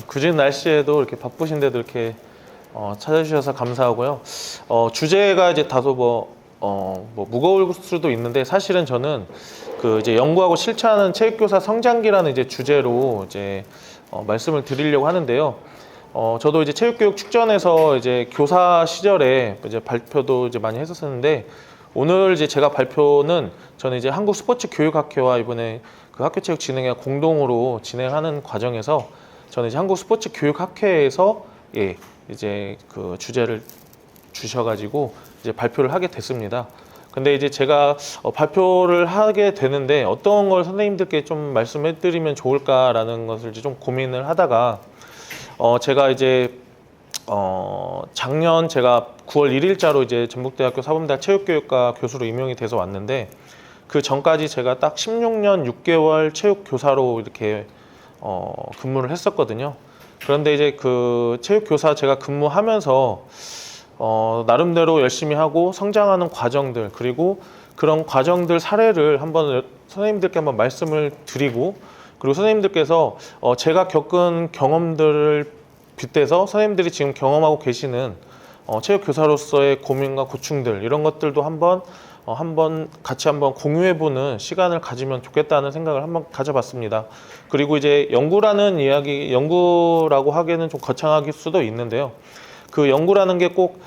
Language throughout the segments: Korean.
굳은 날씨에도 이렇게 바쁘신데도 이렇게 찾아주셔서 감사하고요. 주제가 이제 다소 뭐 무거울 수도 있는데 사실은 저는 그 이제 연구하고 실천하는 체육교사 성장기라는 이제 주제로 이제 말씀을 드리려고 하는데요. 저도 이제 체육교육 축전에서 이제 교사 시절에 이제 발표도 이제 많이 했었는데 오늘 이제 제가 발표는 저는 이제 한국스포츠교육학회와 이번에 그 학교체육진흥회 공동으로 진행하는 과정에서 저는 이제 한국스포츠교육학회에서 이제 그 주제를 주셔가지고 이제 발표를 하게 됐습니다. 근데 이제 제가 발표를 하게 되는데 어떤 걸 선생님들께 좀 말씀해드리면 좋을까라는 것을 이제 좀 고민을 하다가 제가 이제 작년 제가 9월 1일자로 이제 전북대학교 사범대학 체육교육과 교수로 임용이 돼서 왔는데 그 전까지 제가 딱 16년 6개월 체육교사로 이렇게 근무를 했었거든요. 그런데 이제 그 체육교사 제가 근무하면서 나름대로 열심히 하고 성장하는 과정들 그리고 그런 과정들 사례를 한번 선생님들께 한번 말씀을 드리고 그리고 선생님들께서 제가 겪은 경험들을 빗대서 선생님들이 지금 경험하고 계시는 체육교사로서의 고민과 고충들 이런 것들도 한번 같이 한번 공유해보는 시간을 가지면 좋겠다는 생각을 한번 가져봤습니다. 그리고 이제 연구라는 이야기, 연구라고 하기에는 좀 거창할 수도 있는데요. 그 연구라는 게 꼭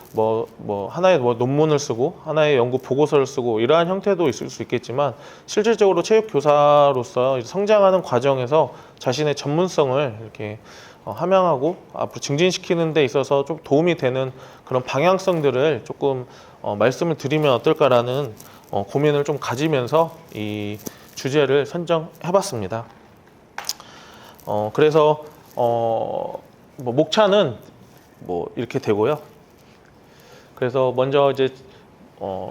하나의 논문을 쓰고 하나의 연구 보고서를 쓰고 이러한 형태도 있을 수 있겠지만 실질적으로 체육교사로서 성장하는 과정에서 자신의 전문성을 이렇게 함양하고 앞으로 증진시키는 데 있어서 좀 도움이 되는 그런 방향성들을 조금 말씀을 드리면 어떨까라는 고민을 좀 가지면서 이 주제를 선정해봤습니다. 그래서 목차는 이렇게 되고요. 그래서 먼저 이제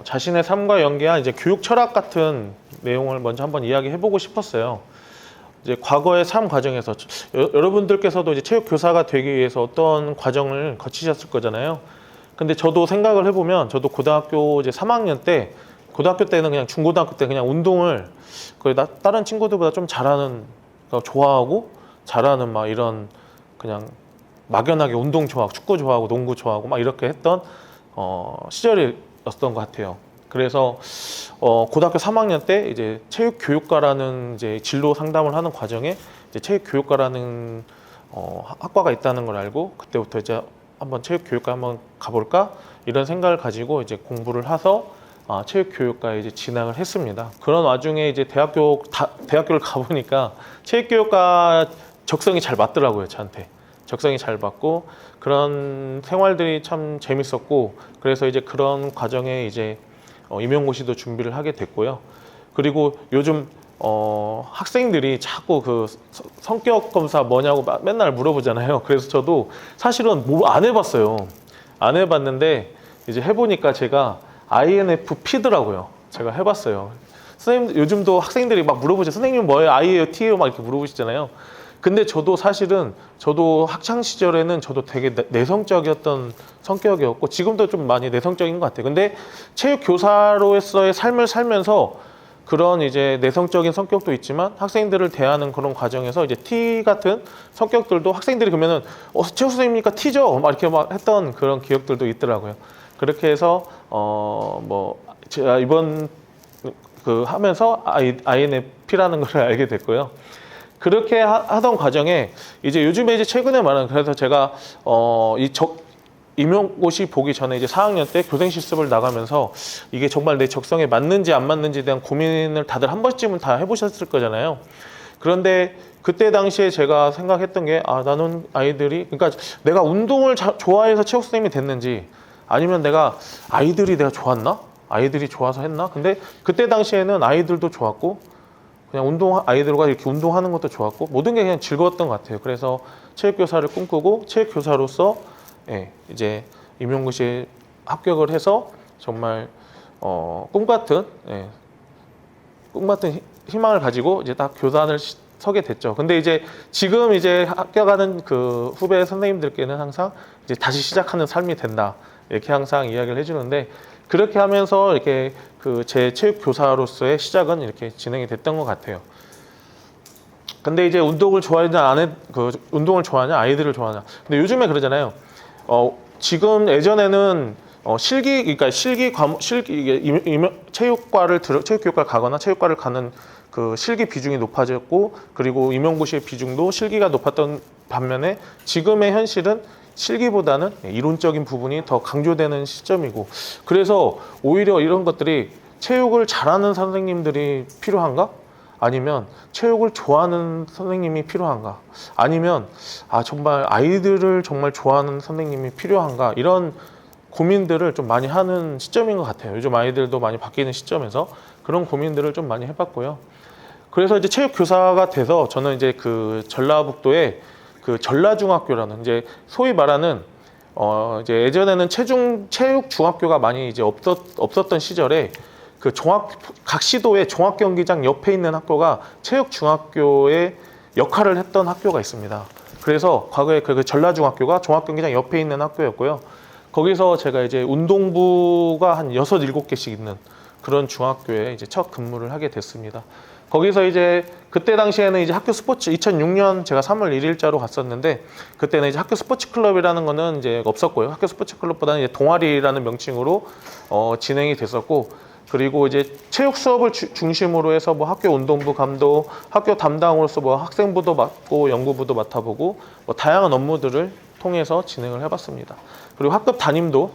자신의 삶과 연계한 이제 교육 철학 같은 내용을 먼저 한번 이야기해보고 싶었어요. 이제 과거의 삶 과정에서 여러분들께서도 이제 체육 교사가 되기 위해서 어떤 과정을 거치셨을 거잖아요. 근데 저도 생각을 해보면 저도 고등학교 이제 3학년 때 고등학교 때는 그냥 중고등학교 때 그냥 운동을 거의 다른 친구들보다 좀 잘하는 좋아하고 잘하는 막 이런 그냥 막연하게 운동 좋아하고 축구 좋아하고 농구 좋아하고 막 이렇게 했던 시절이었던 것 같아요. 그래서 고등학교 3학년 때 이제 체육교육과라는 이제 진로 상담을 하는 과정에 이제 체육교육과라는 학과가 있다는 걸 알고 그때부터 이제 한번 체육교육과 한번 가볼까 이런 생각을 가지고 이제 공부를 해서 체육교육과에 이제 진학을 했습니다. 그런 와중에 이제 대학교를 가보니까 체육교육과 적성이 잘 맞더라고요, 저한테. 적성이 잘 맞고 그런 생활들이 참 재밌었고 그래서 이제 그런 과정에 이제 임용고시도 준비를 하게 됐고요. 그리고 요즘 학생들이 자꾸 그 성격 검사 뭐냐고 맨날 물어보잖아요. 그래서 저도 사실은 뭐 안 해봤어요. 안 해봤는데 이제 해보니까 제가 INFP더라고요. 제가 해봤어요. 선생님 요즘도 학생들이 막 물어보죠. 선생님 뭐예요? I예요? T예요? 막 이렇게 물어보시잖아요. 근데 저도 사실은 저도 학창 시절에는 저도 되게 내성적이었던 성격이었고 지금도 좀 많이 내성적인 것 같아요. 근데 체육 교사로서의 삶을 살면서 그런 이제 내성적인 성격도 있지만 학생들을 대하는 그런 과정에서 이제 T 같은 성격들도 학생들이 그러면은 체육 선생님이니까 T죠? 막 이렇게 막 했던 그런 기억들도 있더라고요. 그렇게 해서 제가 이번 그 하면서 INFP라는 걸 알게 됐고요. 그렇게 하던 과정에 이제 요즘에 이제 최근에 말하는 그래서 제가 임용고시 보기 전에 이제 4학년 때 교생 실습을 나가면서 이게 정말 내 적성에 맞는지 안 맞는지에 대한 고민을 다들 한 번쯤은 다 해보셨을 거잖아요. 그런데 그때 당시에 제가 생각했던 게 나는 아이들이 그러니까 내가 운동을 좋아해서 체육 선생님이 됐는지 아니면 내가 좋았나? 아이들이 좋아서 했나? 근데 그때 당시에는 아이들도 좋았고 그냥 아이들과 이렇게 운동하는 것도 좋았고 모든 게 그냥 즐거웠던 것 같아요. 그래서 체육교사를 꿈꾸고 체육교사로서 이제 임용고시에 합격을 해서 정말 꿈같은 희망을 가지고 이제 딱 교단을 서게 됐죠. 근데 이제 지금 이제 합격하는 그 후배 선생님들께는 항상 이제 다시 시작하는 삶이 된다 이렇게 항상 이야기를 해주는데 그렇게 하면서 이렇게 그 제 체육 교사로서의 시작은 이렇게 진행이 됐던 것 같아요. 근데 이제 운동을 좋아하냐 안 해, 운동을 좋아하냐 아이들을 좋아하냐. 근데 요즘에 그러잖아요. 지금 예전에는 그러니까 체육교육과를 가거나 체육과를 가는 그 실기 비중이 높아졌고, 그리고 임용고시의 비중도 실기가 높았던 반면에 지금의 현실은 실기보다는 이론적인 부분이 더 강조되는 시점이고, 그래서 오히려 이런 것들이 체육을 잘하는 선생님들이 필요한가? 아니면 체육을 좋아하는 선생님이 필요한가? 아니면 정말 아이들을 정말 좋아하는 선생님이 필요한가? 이런 고민들을 좀 많이 하는 시점인 것 같아요. 요즘 아이들도 많이 바뀌는 시점에서 그런 고민들을 좀 많이 해봤고요. 그래서 이제 체육 교사가 돼서 저는 이제 그 전라북도에 그 전라중학교라는 이제 소위 말하는 이제 예전에는 체육 중학교가 많이 이제 없었던 시절에 그 각 시도의 종합 경기장 옆에 있는 학교가 체육 중학교의 역할을 했던 학교가 있습니다. 그래서 과거에 그 전라중학교가 종합 경기장 옆에 있는 학교였고요. 거기서 제가 이제 운동부가 한 6, 7개씩 있는 그런 중학교에 이제 첫 근무를 하게 됐습니다. 거기서 이제 그때 당시에는 이제 학교 스포츠 2006년 제가 3월 1일자로 갔었는데, 그때는 이제 학교 스포츠 클럽이라는 거는 이제 없었고요. 학교 스포츠 클럽보다는 이제 동아리라는 명칭으로 진행이 됐었고, 그리고 이제 체육 수업을 중심으로 해서 뭐 학교 운동부 감독, 학교 담당으로서 뭐 학생부도 맡고 연구부도 맡아보고 뭐 다양한 업무들을 통해서 진행을 해봤습니다. 그리고 학급 담임도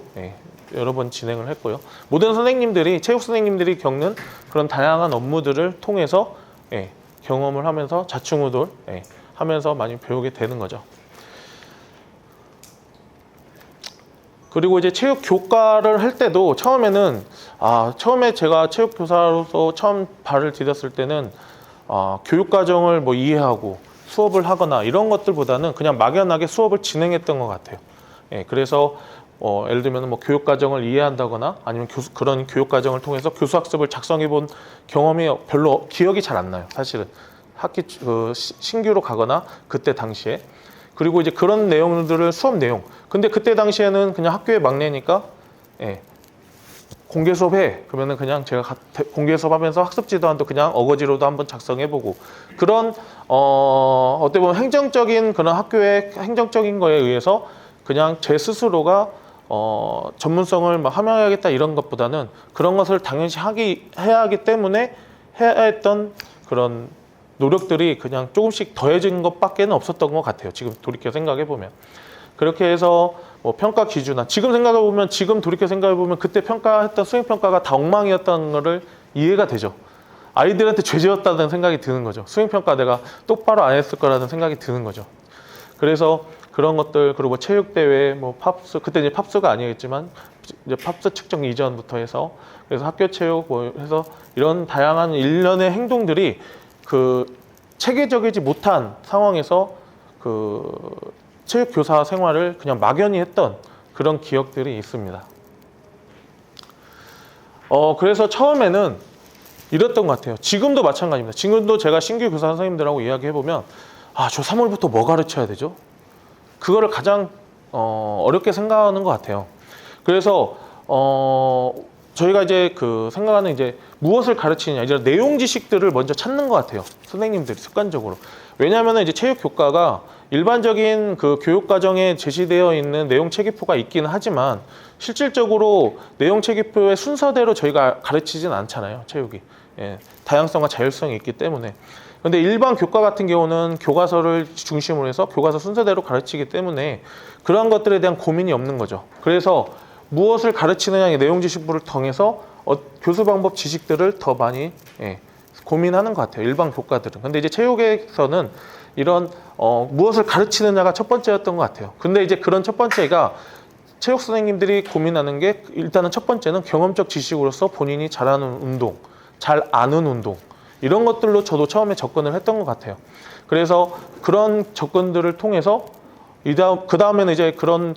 여러 번 진행을 했고요. 모든 선생님들이, 체육 선생님들이 겪는 그런 다양한 업무들을 통해서 경험을 하면서 자충우돌 하면서 많이 배우게 되는 거죠. 그리고 이제 체육 교과를 할 때도 처음에는 처음에 제가 체육 교사로서 처음 발을 디뎠을 때는 교육 과정을 뭐 이해하고 수업을 하거나 이런 것들보다는 그냥 막연하게 수업을 진행했던 것 같아요. 그래서 예를 들면 뭐 교육 과정을 이해한다거나 아니면 그런 교육 과정을 통해서 교수학습을 작성해 본 경험이 별로 기억이 잘 안 나요. 사실은 신규로 가거나 그때 당시에. 그리고 이제 그런 내용들을 수업 내용. 근데 그때 당시에는 그냥 학교의 막내니까 공개 수업해. 그러면은 그냥 제가 공개 수업하면서 학습 지도안도 그냥 어거지로도 한번 작성해보고, 그런 어떻게 보면 행정적인 그런 학교의 행정적인 거에 의해서 그냥 제 스스로가 전문성을 막 함양해야겠다 이런 것보다는 그런 것을 당연시 해야 하기 때문에 해야 했던 그런 노력들이 그냥 조금씩 더해진 것밖에는 없었던 것 같아요. 지금 돌이켜 생각해 보면. 그렇게 해서 뭐 평가 기준이나 지금 돌이켜 생각해 보면 그때 평가했던 수행 평가가 다 엉망이었다는 거를 이해가 되죠. 아이들한테 죄지었다는 생각이 드는 거죠. 수행 평가 내가 똑바로 안 했을 거라는 생각이 드는 거죠. 그래서 그런 것들, 그리고 뭐 체육대회, 뭐 팝스, 그때 이제 팝스가 아니겠지만 이제 팝스 측정 이전부터 해서, 그래서 학교 체육 뭐 해서 이런 다양한 일련의 행동들이 그 체계적이지 못한 상황에서 그 체육 교사 생활을 그냥 막연히 했던 그런 기억들이 있습니다. 그래서 처음에는 이랬던 것 같아요. 지금도 마찬가지입니다. 지금도 제가 신규 교사 선생님들하고 이야기해보면 저 3월부터 뭐 가르쳐야 되죠? 그거를 가장 어렵게 생각하는 것 같아요. 그래서 저희가 이제 생각하는 이제 무엇을 가르치느냐, 이제 내용 지식들을 먼저 찾는 것 같아요. 선생님들이 습관적으로. 왜냐하면 이제 체육 교과가 일반적인 그 교육 과정에 제시되어 있는 내용 체계표가 있기는 하지만 실질적으로 내용 체계표의 순서대로 저희가 가르치진 않잖아요. 체육이. 다양성과 자율성이 있기 때문에. 근데 일반 교과 같은 경우는 교과서를 중심으로 해서 교과서 순서대로 가르치기 때문에 그런 것들에 대한 고민이 없는 거죠. 그래서 무엇을 가르치느냐의 내용 지식부를 통해서 교수 방법 지식들을 더 많이 고민하는 것 같아요. 일반 교과들은. 근데 이제 체육에서는 이런 무엇을 가르치느냐가 첫 번째였던 것 같아요. 근데 이제 그런 첫 번째가 체육 선생님들이 고민하는 게, 일단은 첫 번째는 경험적 지식으로서 본인이 잘하는 운동, 잘 아는 운동, 이런 것들로 저도 처음에 접근을 했던 것 같아요. 그래서 그런 접근들을 통해서 그 다음에는 이제 그런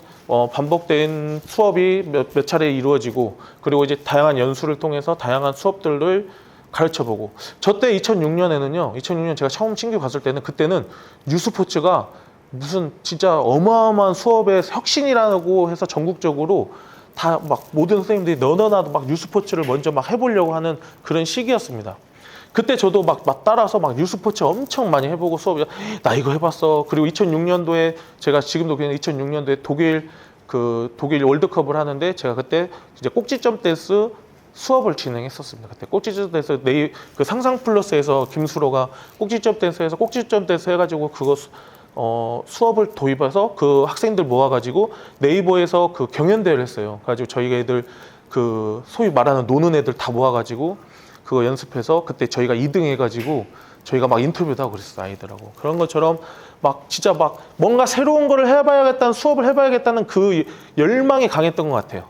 반복된 수업이 몇 차례 이루어지고, 그리고 이제 다양한 연수를 통해서 다양한 수업들을 가르쳐보고, 저때 2006년 제가 처음 신규 갔을 때는, 그때는 뉴스포츠가 무슨 진짜 어마어마한 수업의 혁신이라고 해서 전국적으로 다 막 모든 선생님들이 너나도 막 뉴스포츠를 먼저 막 해보려고 하는 그런 시기였습니다. 그때 저도 막 따라서 막 뉴스포츠 엄청 많이 해보고 수업, 나 이거 해봤어. 그리고 2006년도에 제가 지금도 그냥 2006년도에 독일 월드컵을 하는데 제가 그때 이제 꼭지점 댄스 수업을 진행했었습니다. 그때 꼭지점 댄스 그 상상 플러스에서 김수로가 꼭지점 댄스 해가지고 그거 수업을 도입해서 그 학생들 모아가지고 네이버에서 그 경연대회를 했어요. 그래가지고 저희 애들 그 소위 말하는 노는 애들 다 모아가지고 그거 연습해서 그때 저희가 2등 해가지고 저희가 막 인터뷰도 하고 그랬어요. 아이들하고. 그런 것처럼 막 진짜 막 뭔가 새로운 거를 해봐야겠다는, 수업을 해봐야겠다는 그 열망이 강했던 것 같아요.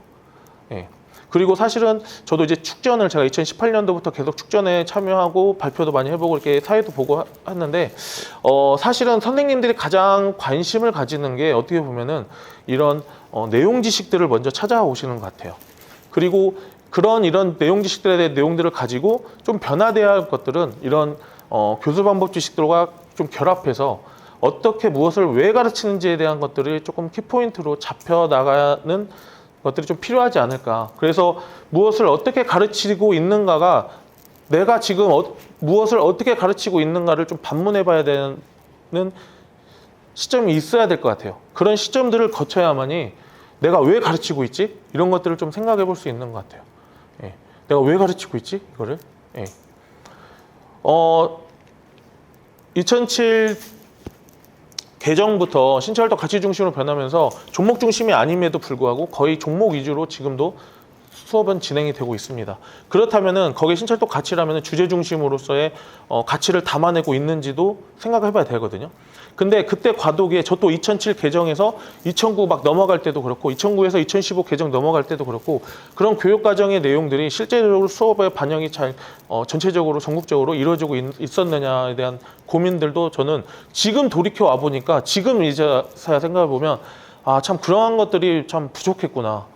예. 그리고 사실은 저도 이제 축전을 제가 2018년도부터 계속 축전에 참여하고 발표도 많이 해보고 이렇게 사회도 보고 했는데 사실은 선생님들이 가장 관심을 가지는 게 어떻게 보면은 이런 내용 지식들을 먼저 찾아오시는 것 같아요. 그리고 이런 내용 지식들에 대한 내용들을 가지고 좀 변화돼야 할 것들은 이런 교수 방법 지식들과 좀 결합해서 어떻게 무엇을 왜 가르치는지에 대한 것들이 조금 키포인트로 잡혀 나가는 것들이 좀 필요하지 않을까. 그래서 무엇을 어떻게 가르치고 있는가가 내가 지금 무엇을 어떻게 가르치고 있는가를 좀 반문해 봐야 되는 시점이 있어야 될 것 같아요. 그런 시점들을 거쳐야만이 내가 왜 가르치고 있지? 이런 것들을 좀 생각해 볼 수 있는 것 같아요. 예. 내가 왜 가르치고 있지? 이거를. 예. 2007 개정부터 신체활동 가치 중심으로 변하면서 종목 중심이 아님에도 불구하고 거의 종목 위주로 지금도 수업은 진행이 되고 있습니다. 그렇다면은 거기에 신체활동 가치라면은 주제 중심으로서의 가치를 담아내고 있는지도 생각해 봐야 되거든요. 근데 그때 과도기에 저 또 2007 개정에서 2009 막 넘어갈 때도 그렇고 2009에서 2015 개정 넘어갈 때도 그렇고 그런 교육과정의 내용들이 실제적으로 수업에 반영이 잘 전체적으로 전국적으로 이루어지고 있었느냐에 대한 고민들도 저는 지금 돌이켜 와 보니까 지금 이제서야 생각해 보면 아, 참 그러한 것들이 참 부족했구나.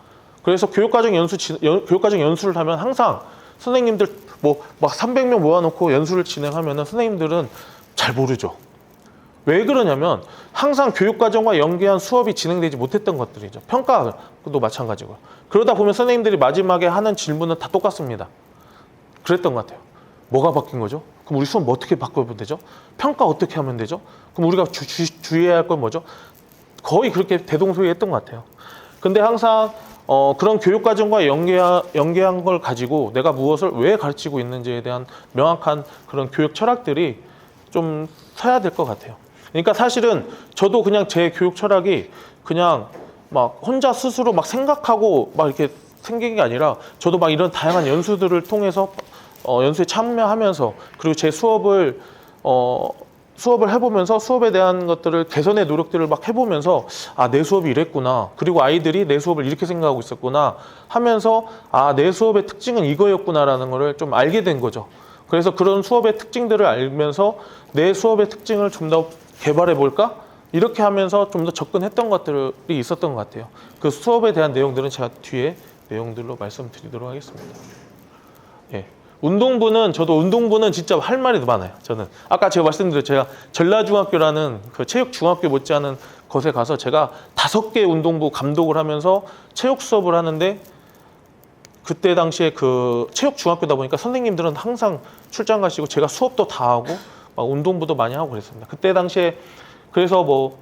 그래서 교육과정 연수를 하면 항상 선생님들 막 300명 모아놓고 연수를 진행하면은 선생님들은 잘 모르죠. 왜 그러냐면 항상 교육과정과 연계한 수업이 진행되지 못했던 것들이죠. 평가도 마찬가지고요. 그러다 보면 선생님들이 마지막에 하는 질문은 다 똑같습니다. 그랬던 것 같아요. 뭐가 바뀐 거죠? 그럼 우리 수업 어떻게 바꾸면 되죠? 평가 어떻게 하면 되죠? 그럼 우리가 주의해야 할 건 뭐죠? 거의 그렇게 대동소이했던 것 같아요. 근데 항상 그런 교육과정과 연계한 걸 가지고 내가 무엇을 왜 가르치고 있는지에 대한 명확한 그런 교육 철학들이 좀 서야 될 것 같아요. 그러니까 사실은 저도 그냥 제 교육 철학이 그냥 막 혼자 스스로 막 생각하고 막 이렇게 생긴 게 아니라 저도 막 이런 다양한 연수들을 통해서 연수에 참여하면서 그리고 제 수업을 해보면서 수업에 대한 것들을 개선의 노력들을 막 해보면서 아, 내 수업이 이랬구나. 그리고 아이들이 내 수업을 이렇게 생각하고 있었구나 하면서 아, 내 수업의 특징은 이거였구나라는 거를 좀 알게 된 거죠. 그래서 그런 수업의 특징들을 알면서 내 수업의 특징을 좀 더 개발해 볼까? 이렇게 하면서 좀 더 접근했던 것들이 있었던 것 같아요. 그 수업에 대한 내용들은 제가 뒤에 내용들로 말씀드리도록 하겠습니다. 예. 저도 운동부는 진짜 할 말이 많아요. 저는 아까 제가 말씀드렸죠. 제가 전라중학교라는 그 체육중학교 못지않은 곳에 가서 제가 5개 운동부 감독을 하면서 체육 수업을 하는데 그때 당시에 그 체육중학교다 보니까 선생님들은 항상 출장 가시고 제가 수업도 다 하고 막 운동부도 많이 하고 그랬습니다. 그때 당시에 그래서 뭐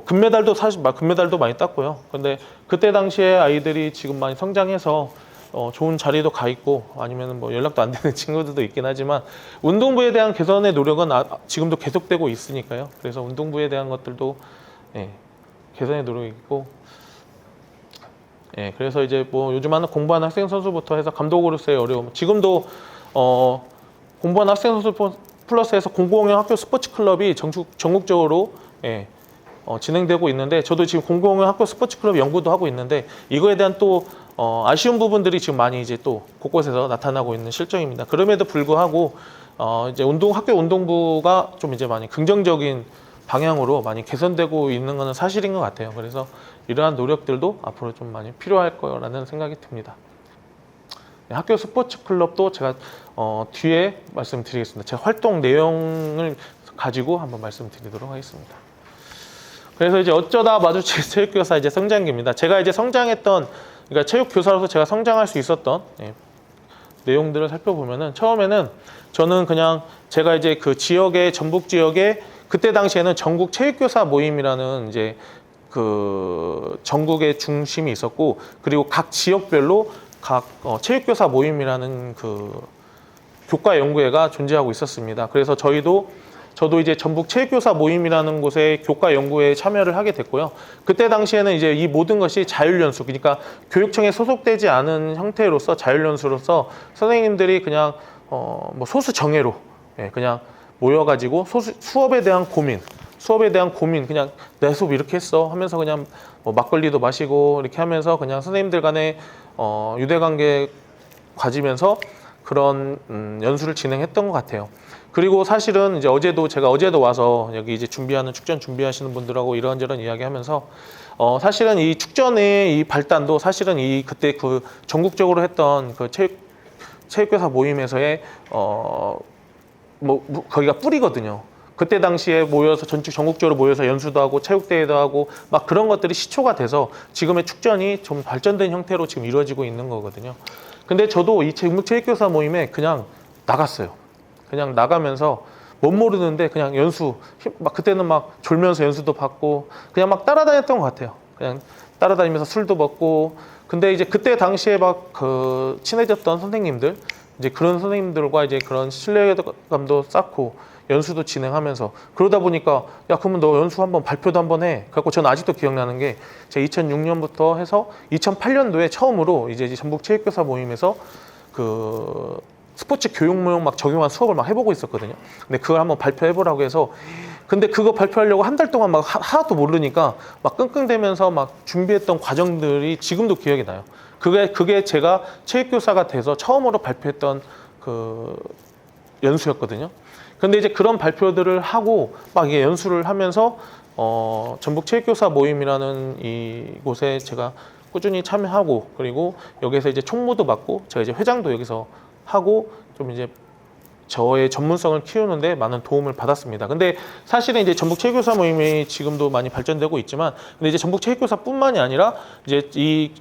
금메달도 사실 금메달도 많이 땄고요. 근데 그때 당시에 아이들이 지금 많이 성장해서 좋은 자리도 가 있고 아니면 뭐 연락도 안 되는 친구들도 있긴 하지만 운동부에 대한 개선의 노력은 지금도 계속되고 있으니까요. 그래서 운동부에 대한 것들도 개선의 노력이 있고 그래서 이제 뭐 요즘 하는 공부하는 학생 선수부터 해서 감독으로서의 어려움 지금도 공부하는 학생 선수 플러스해서 공공형 학교 스포츠 클럽이 전국적으로 진행되고 있는데 저도 지금 공공형 학교 스포츠 클럽 연구도 하고 있는데 이거에 대한 또 아쉬운 부분들이 지금 많이 이제 또 곳곳에서 나타나고 있는 실정입니다. 그럼에도 불구하고 이제 학교 운동부가 좀 이제 많이 긍정적인 방향으로 많이 개선되고 있는 것은 사실인 것 같아요. 그래서 이러한 노력들도 앞으로 좀 많이 필요할 거라는 생각이 듭니다. 학교 스포츠 클럽도 제가 뒤에 말씀드리겠습니다. 제 활동 내용을 가지고 한번 말씀드리도록 하겠습니다. 그래서 이제 어쩌다 마주친 체육교사 이제 성장기입니다. 제가 이제 성장했던 그러니까 체육교사로서 제가 성장할 수 있었던 내용들을 살펴보면은 처음에는 저는 그냥 제가 이제 그 지역의 전북 지역에 그때 당시에는 전국 체육교사 모임이라는 이제 그 전국의 중심이 있었고 그리고 각 지역별로 각 체육교사 모임이라는 그 교과연구회가 존재하고 있었습니다. 그래서 저도 이제 전북 체육교사 모임이라는 곳에 교과연구회에 참여를 하게 됐고요. 그때 당시에는 이제 이 모든 것이 자율연수, 그러니까 교육청에 소속되지 않은 형태로서 자율연수로서 선생님들이 그냥 뭐 소수 정예로 그냥 모여가지고 수업에 대한 고민 그냥 내 수업 이렇게 했어 하면서 그냥 뭐 막걸리도 마시고 이렇게 하면서 그냥 선생님들 간에 유대관계 가지면서 그런 연수를 진행했던 것 같아요. 그리고 사실은 이제 제가 어제도 와서 여기 이제 축전 준비하시는 분들하고 이런저런 이야기하면서 사실은 이 축전의 이 발단도 사실은 그때 그 전국적으로 했던 그 체육교사 모임에서의 거기가 뿌리거든요. 그때 당시에 모여서 전국적으로 모여서 연수도 하고 체육대회도 하고 막 그런 것들이 시초가 돼서 지금의 축전이 좀 발전된 형태로 지금 이루어지고 있는 거거든요. 근데 저도 이 전국 체육교사 모임에 그냥 나갔어요. 그냥 나가면서 못 모르는데 그냥 연수 막 그때는 막 졸면서 연수도 받고 그냥 막 따라다녔던 것 같아요. 그냥 따라다니면서 술도 먹고 근데 이제 그때 당시에 막 그 친해졌던 선생님들 이제 그런 선생님들과 이제 그런 신뢰감도 쌓고 연수도 진행하면서 그러다 보니까 야 그러면 너 연수 한번 발표도 한번 해. 그래갖고 저는 아직도 기억나는 게 제가 2006년부터 해서 2008년도에 처음으로 이제 전북 체육교사 모임에서 그 스포츠 교육 모형 막 적용한 수업을 막 해보고 있었거든요. 근데 그걸 한번 발표해보라고 해서 근데 그거 발표하려고 한 달 동안 막 하나도 모르니까 막 끙끙대면서 막 준비했던 과정들이 지금도 기억이 나요. 그게 제가 체육교사가 돼서 처음으로 발표했던 그 연수였거든요. 근데 이제 그런 발표들을 하고 막 이게 연수를 하면서 전북 체육교사 모임이라는 이곳에 제가 꾸준히 참여하고 그리고 여기서 이제 총무도 맡고 제가 이제 회장도 여기서 하고 좀 이제 저의 전문성을 키우는데 많은 도움을 받았습니다. 근데 사실은 이제 전북 체육교사 모임이 지금도 많이 발전되고 있지만 근데 이제 전북 체육교사뿐만이 아니라 이제 이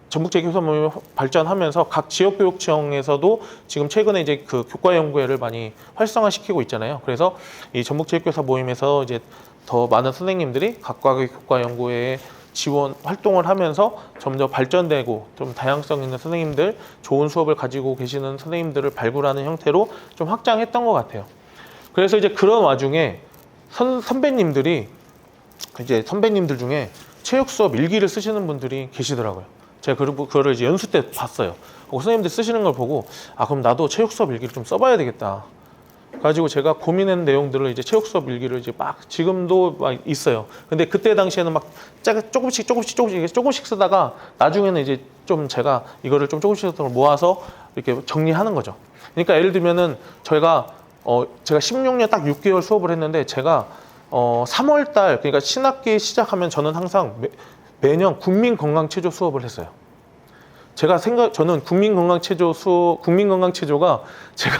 전북 체육교사 모임이 발전하면서 각 지역교육청에서도 지금 최근에 이제 그 교과연구회를 많이 활성화시키고 있잖아요. 그래서 이 전북 체육교사 모임에서 이제 더 많은 선생님들이 각각의 교과연구회에 지원 활동을 하면서 점점 발전되고 좀 다양성 있는 선생님들, 좋은 수업을 가지고 계시는 선생님들을 발굴하는 형태로 좀 확장했던 것 같아요. 그래서 이제 그런 와중에 선배님들 중에 체육 수업 일기를 쓰시는 분들이 계시더라고요. 제가 그거를 이제 연수 때 봤어요. 선생님들 쓰시는 걸 보고 그럼 나도 체육 수업 일기를 좀 써봐야 되겠다. 가지고 제가 고민한 내용들을 이제 체육 수업 일기를 이제 막 지금도 막 있어요. 근데 그때 당시에는 막 조금씩 쓰다가 나중에는 이제 좀 제가 이거를 좀 조금씩 모아서 이렇게 정리하는 거죠. 그러니까 예를 들면은 제가 16년 딱 6개월 수업을 했는데 제가 3월 달 그러니까 신학기 시작하면 저는 항상 매년 국민건강체조 수업을 했어요. 저는 국민건강체조가 제가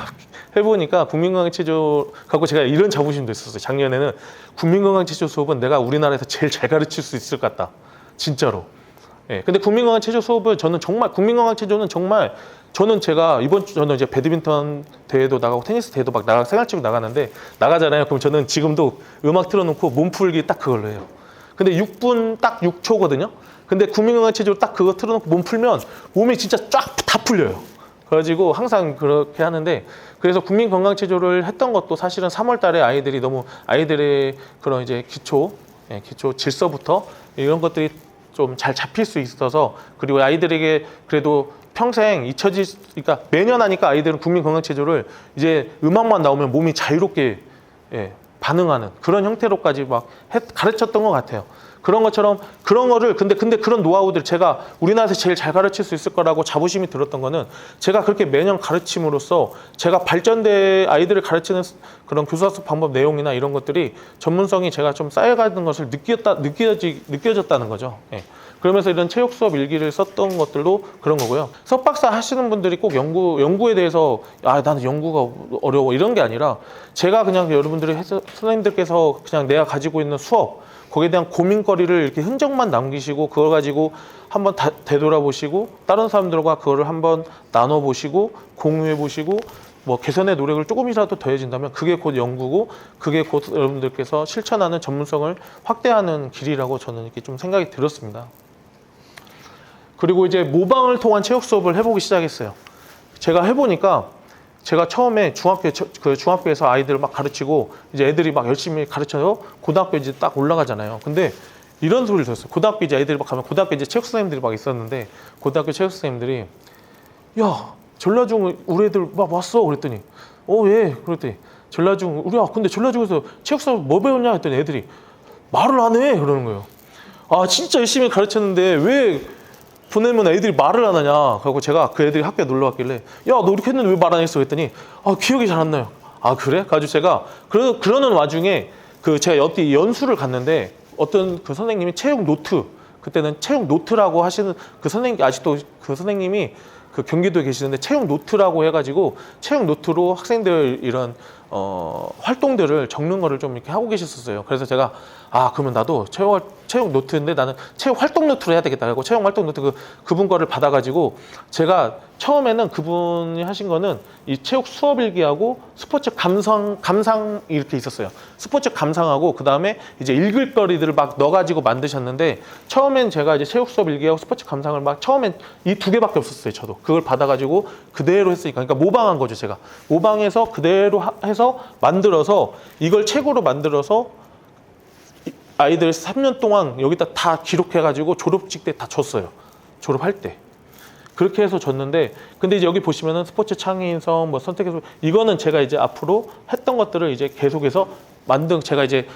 해보니까 국민건강체조 갖고 제가 이런 자부심도 있었어요. 작년에는 국민건강체조 수업은 내가 우리나라에서 제일 잘 가르칠 수 있을 것 같다. 진짜로. 근데 국민건강체조 수업을 국민건강체조는 정말 저는 이제 배드민턴 대회도 나가고 테니스 대회도 막 생활체육 나가는데 나가잖아요. 그럼 저는 지금도 음악 틀어놓고 몸풀기 딱 그걸로 해요. 근데 6분 딱 6초거든요. 근데 국민건강체조 딱 그거 틀어놓고 몸 풀면 몸이 진짜 쫙 다 풀려요. 그래가지고 항상 그렇게 하는데 그래서 국민건강체조를 했던 것도 사실은 3월 달에 아이들의 그런 이제 기초 질서부터 이런 것들이 좀 잘 잡힐 수 있어서 그리고 아이들에게 그래도 평생 그러니까 매년 하니까 아이들은 국민건강체조를 이제 음악만 나오면 몸이 자유롭게 반응하는 그런 형태로까지 막 가르쳤던 것 같아요. 그런 것처럼 그런 거를 근데 그런 노하우들 제가 우리나라에서 제일 잘 가르칠 수 있을 거라고 자부심이 들었던 거는 제가 그렇게 매년 가르침으로써 제가 아이들을 가르치는 그런 교사수업 방법 내용이나 이런 것들이 전문성이 제가 좀 쌓여가는 것을 느껴졌다는 거죠. 그러면서 이런 체육 수업 일기를 썼던 것들도 그런 거고요. 석박사 하시는 분들이 꼭 연구에 대해서 나는 연구가 어려워 이런 게 아니라 제가 그냥 여러분들이 선생님들께서 그냥 내가 가지고 있는 수업 거기에 대한 고민거리를 이렇게 흔적만 남기시고 그걸 가지고 한번 되돌아보시고 다른 사람들과 그거를 한번 나눠보시고 공유해보시고 뭐 개선의 노력을 조금이라도 더해진다면 그게 곧 연구고 그게 곧 여러분들께서 실천하는 전문성을 확대하는 길이라고 저는 이렇게 좀 생각이 들었습니다. 그리고 이제 모방을 통한 체육 수업을 해보기 시작했어요. 제가 해보니까 제가 처음에 중학교에서 아이들을 막 가르치고 이제 애들이 막 열심히 가르쳐서 고등학교 이제 딱 올라가잖아요. 근데 이런 소리를 들었어요. 고등학교 이제 애들이 막 가면 고등학교 이제 체육 선생님들이 막 있었는데 고등학교 체육 선생님들이 야 전라중 우리 애들 막 왔어 그랬더니 예 그랬더니 전라중 우리 근데 전라중에서 체육 수업 뭐 배웠냐 했더니 애들이 말을 안 해 그러는 거예요. 진짜 열심히 가르쳤는데 왜 보내면 애들이 말을 안 하냐. 그래서 제가 그 애들이 학교에 놀러 왔길래 야 너 이렇게 했는데 왜 말 안 했어 그랬더니 기억이 잘 안 나요. 그래? 가지고 제가 그러는 와중에 제가 어디 연수를 갔는데 어떤 그 선생님이 체육 노트 그때는 체육 노트라고 하시는 그 선생님 아직도 그 선생님이 그 경기도에 계시는데 체육 노트라고 해가지고 체육 노트로 학생들 이런 활동들을 적는 거를 좀 이렇게 하고 계셨었어요. 그래서 제가 그러면 나도 체육 노트인데 나는 체육 활동 노트로 해야 되겠다. 그리고 체육 활동 노트 그분 거를 받아가지고 제가 처음에는 그분이 하신 거는 이 체육 수업 일기하고 스포츠 감상 이렇게 있었어요. 스포츠 감상하고 그 다음에 이제 읽을 거리들을 막 넣어가지고 만드셨는데 처음엔 제가 이제 체육 수업 일기하고 스포츠 감상을 막 처음엔 이 두 개밖에 없었어요. 저도 그걸 받아가지고 그대로 했으니까 그러니까 모방한 거죠. 제가 모방해서 그대로 해서 만들어서 이걸 책으로 만들어서 아이들 3년 동안 여기다 다 기록해가지고 졸업식 때 다 줬어요. 졸업할 때. 그렇게 해서 줬는데, 근데 이제 여기 보시면은 스포츠 창의인성, 뭐 선택해서 이거는 제가 이제 앞으로 했던 것들을 이제 계속해서 제가 이제